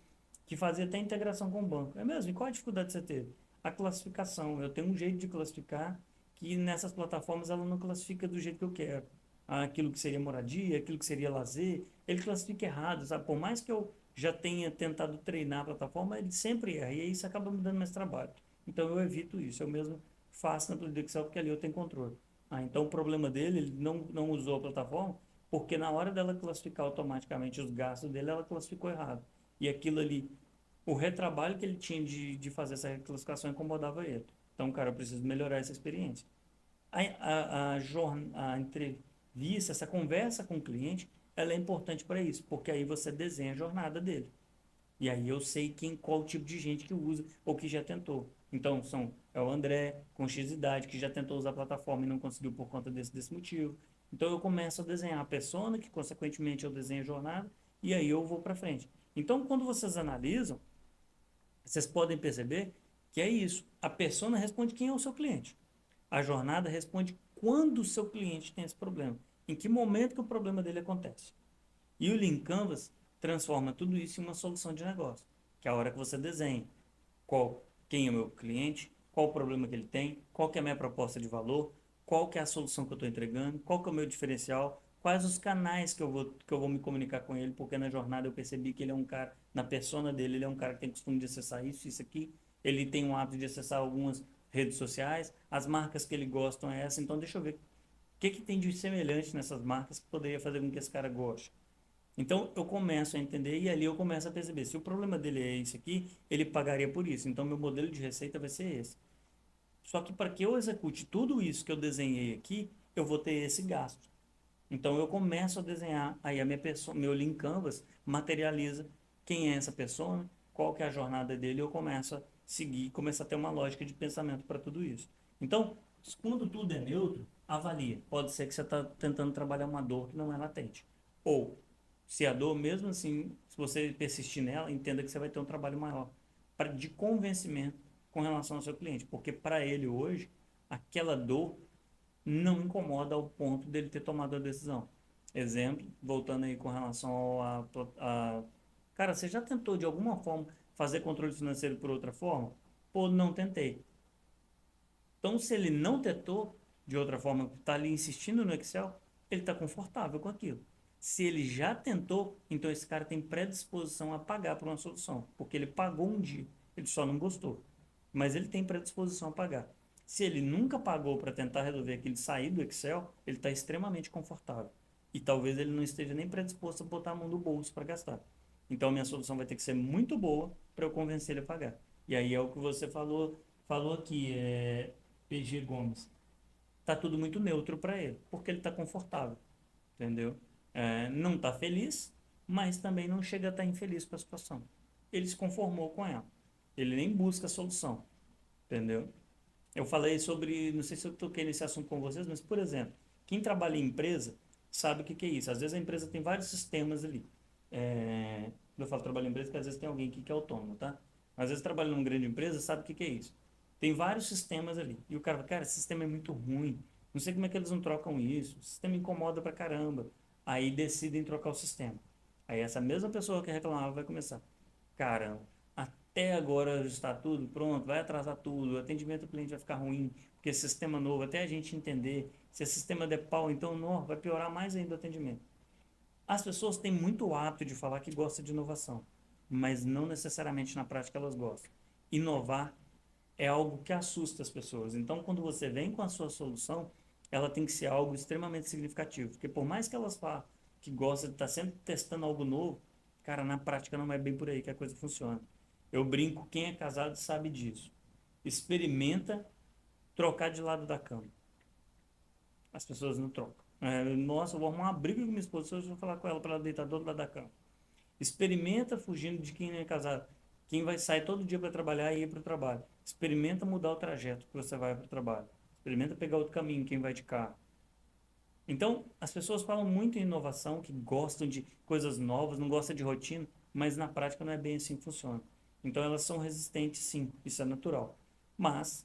que fazia até integração com o banco. É mesmo? E qual a dificuldade que você teve? A classificação. Eu tenho um jeito de classificar que nessas plataformas ela não classifica do jeito que eu quero. Aquilo que seria moradia, aquilo que seria lazer, ele classifica errado, sabe? Por mais que eu já tenha tentado treinar a plataforma, ele sempre erra, e aí isso acaba me dando mais trabalho. Então eu evito isso, eu mesmo faço na planilha Excel, porque ali eu tenho controle. Então o problema dele, ele não usou a plataforma, porque na hora dela classificar automaticamente os gastos dele, ela classificou errado. E aquilo ali, o retrabalho que ele tinha de fazer essa reclassificação incomodava ele. Então, cara, eu preciso melhorar essa experiência. A entrevista, essa conversa com o cliente, ela é importante para isso, porque aí você desenha a jornada dele. E aí eu sei qual tipo de gente que usa ou que já tentou. Então, é o André, com X idade, que já tentou usar a plataforma e não conseguiu por conta desse motivo. Então, eu começo a desenhar a persona, que consequentemente eu desenho a jornada, e aí eu vou para frente. Então, quando vocês analisam, vocês podem perceber que é isso. A persona responde quem é o seu cliente. A jornada responde quando o seu cliente tem esse problema. Em que momento que o problema dele acontece. E o Lean Canvas transforma tudo isso em uma solução de negócio. Que é a hora que você desenha quem é o meu cliente, qual o problema que ele tem, qual que é a minha proposta de valor, qual que é a solução que eu estou entregando, qual que é o meu diferencial, quais os canais que eu vou me comunicar com ele, porque na jornada eu percebi que ele é um cara, na persona dele, ele é um cara que tem costume de acessar isso aqui, ele tem um hábito de acessar algumas redes sociais, as marcas que ele gosta é essa, então deixa eu ver o que tem de semelhante nessas marcas que poderia fazer com que esse cara goste. Então eu começo a entender e ali eu começo a perceber, se o problema dele é esse aqui, ele pagaria por isso. Então meu modelo de receita vai ser esse. Só que para que eu execute tudo isso que eu desenhei aqui, eu vou ter esse gasto. Então eu começo a desenhar, aí a minha pessoa, meu Lean Canvas materializa quem é essa pessoa, qual que é a jornada dele, eu começo a seguir, começo a ter uma lógica de pensamento para tudo isso. Então, quando tudo é neutro, avalia. Pode ser que você está tentando trabalhar uma dor que não é latente. Ou, se a dor, mesmo assim, se você persistir nela, entenda que você vai ter um trabalho maior de convencimento com relação ao seu cliente. Porque para ele hoje, aquela dor não incomoda ao ponto dele ter tomado a decisão. Exemplo, voltando aí com relação a... Cara, você já tentou de alguma forma fazer controle financeiro por outra forma? Pô, não tentei. Então, se ele não tentou de outra forma, está ali insistindo no Excel, ele está confortável com aquilo. Se ele já tentou, então esse cara tem predisposição a pagar por uma solução, porque ele pagou um dia, ele só não gostou, mas ele tem predisposição a pagar. Se ele nunca pagou para tentar resolver aquilo, sair do Excel, ele está extremamente confortável. E talvez ele não esteja nem predisposto a botar a mão no bolso para gastar. Então, minha solução vai ter que ser muito boa para eu convencer ele a pagar. E aí é o que você falou aqui, PG Gomes. Tá tudo muito neutro para ele, porque ele está confortável, entendeu? Não está feliz, mas também não chega a estar infeliz com a situação. Ele se conformou com ela. Ele nem busca a solução, entendeu? Eu falei sobre, não sei se eu toquei nesse assunto com vocês, mas, por exemplo, quem trabalha em empresa sabe o que que é isso. Às vezes a empresa tem vários sistemas ali. Quando eu falo trabalho em empresa, porque às vezes tem alguém aqui que é autônomo, tá? Às vezes trabalha numa grande empresa, sabe o que que é isso. Tem vários sistemas ali. E o cara fala, cara, esse sistema é muito ruim. Não sei como é que eles não trocam isso. O sistema incomoda pra caramba. Aí decidem trocar o sistema. Aí essa mesma pessoa que reclamava vai começar. Caramba, até agora está tudo pronto, vai atrasar tudo, o atendimento ao cliente vai ficar ruim, porque esse sistema novo, até a gente entender, se esse sistema der pau, então não, vai piorar mais ainda o atendimento. As pessoas têm muito hábito de falar que gostam de inovação, mas não necessariamente na prática elas gostam. Inovar é algo que assusta as pessoas. Então, quando você vem com a sua solução, ela tem que ser algo extremamente significativo, porque por mais que elas falem que gostam de estar sempre testando algo novo, cara, na prática não é bem por aí que a coisa funciona. Eu brinco, quem é casado sabe disso. Experimenta trocar de lado da cama. As pessoas não trocam. Nossa, eu vou arrumar uma briga com minha esposa se eu vou falar com ela para ela deitar do outro lado da cama. Experimenta fugindo de quem não é casado. Quem vai sair todo dia para trabalhar e ir para o trabalho. Experimenta mudar o trajeto que você vai para o trabalho. Experimenta pegar outro caminho, quem vai de carro. Então, as pessoas falam muito em inovação, que gostam de coisas novas, não gostam de rotina, mas na prática não é bem assim que funciona. Então, elas são resistentes, sim, isso é natural. Mas,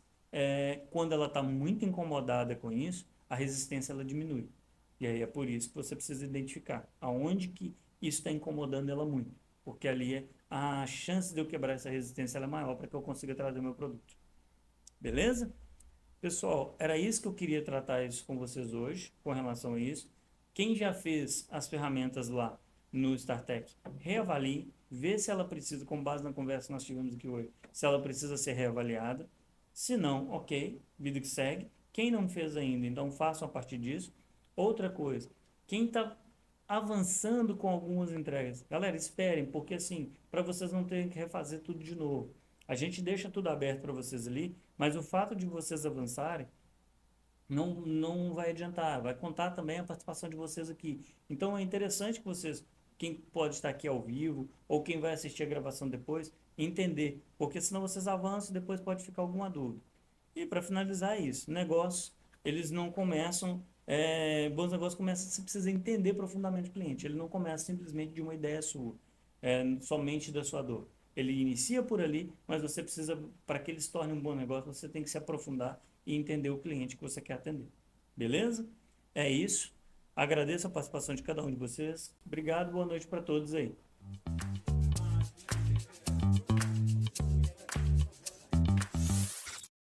quando ela está muito incomodada com isso, a resistência ela diminui. E aí é por isso que você precisa identificar aonde que isso está incomodando ela muito. Porque ali a chance de eu quebrar essa resistência ela é maior para que eu consiga trazer o meu produto. Beleza? Pessoal, era isso que eu queria tratar isso com vocês hoje, com relação a isso. Quem já fez as ferramentas lá no StarTech, reavalie, vê se ela precisa, com base na conversa que nós tivemos aqui hoje, se ela precisa ser reavaliada. Se não, ok, vida que segue. Quem não fez ainda, então façam a partir disso. Outra coisa, quem está avançando com algumas entregas, galera, esperem, porque assim, para vocês não terem que refazer tudo de novo. A gente deixa tudo aberto para vocês ali, mas o fato de vocês avançarem não vai adiantar, vai contar também a participação de vocês aqui. Então é interessante que vocês, quem pode estar aqui ao vivo, ou quem vai assistir a gravação depois, entender, porque senão vocês avançam e depois pode ficar alguma dúvida. E para finalizar isso, negócios, eles não começam, bons negócios começam, você precisa entender profundamente o cliente, ele não começa simplesmente de uma ideia sua. somente da sua dor. Ele inicia por ali, mas você precisa, para que ele se torne um bom negócio, você tem que se aprofundar e entender o cliente que você quer atender. Beleza? É isso. Agradeço a participação de cada um de vocês. Obrigado, boa noite para todos aí.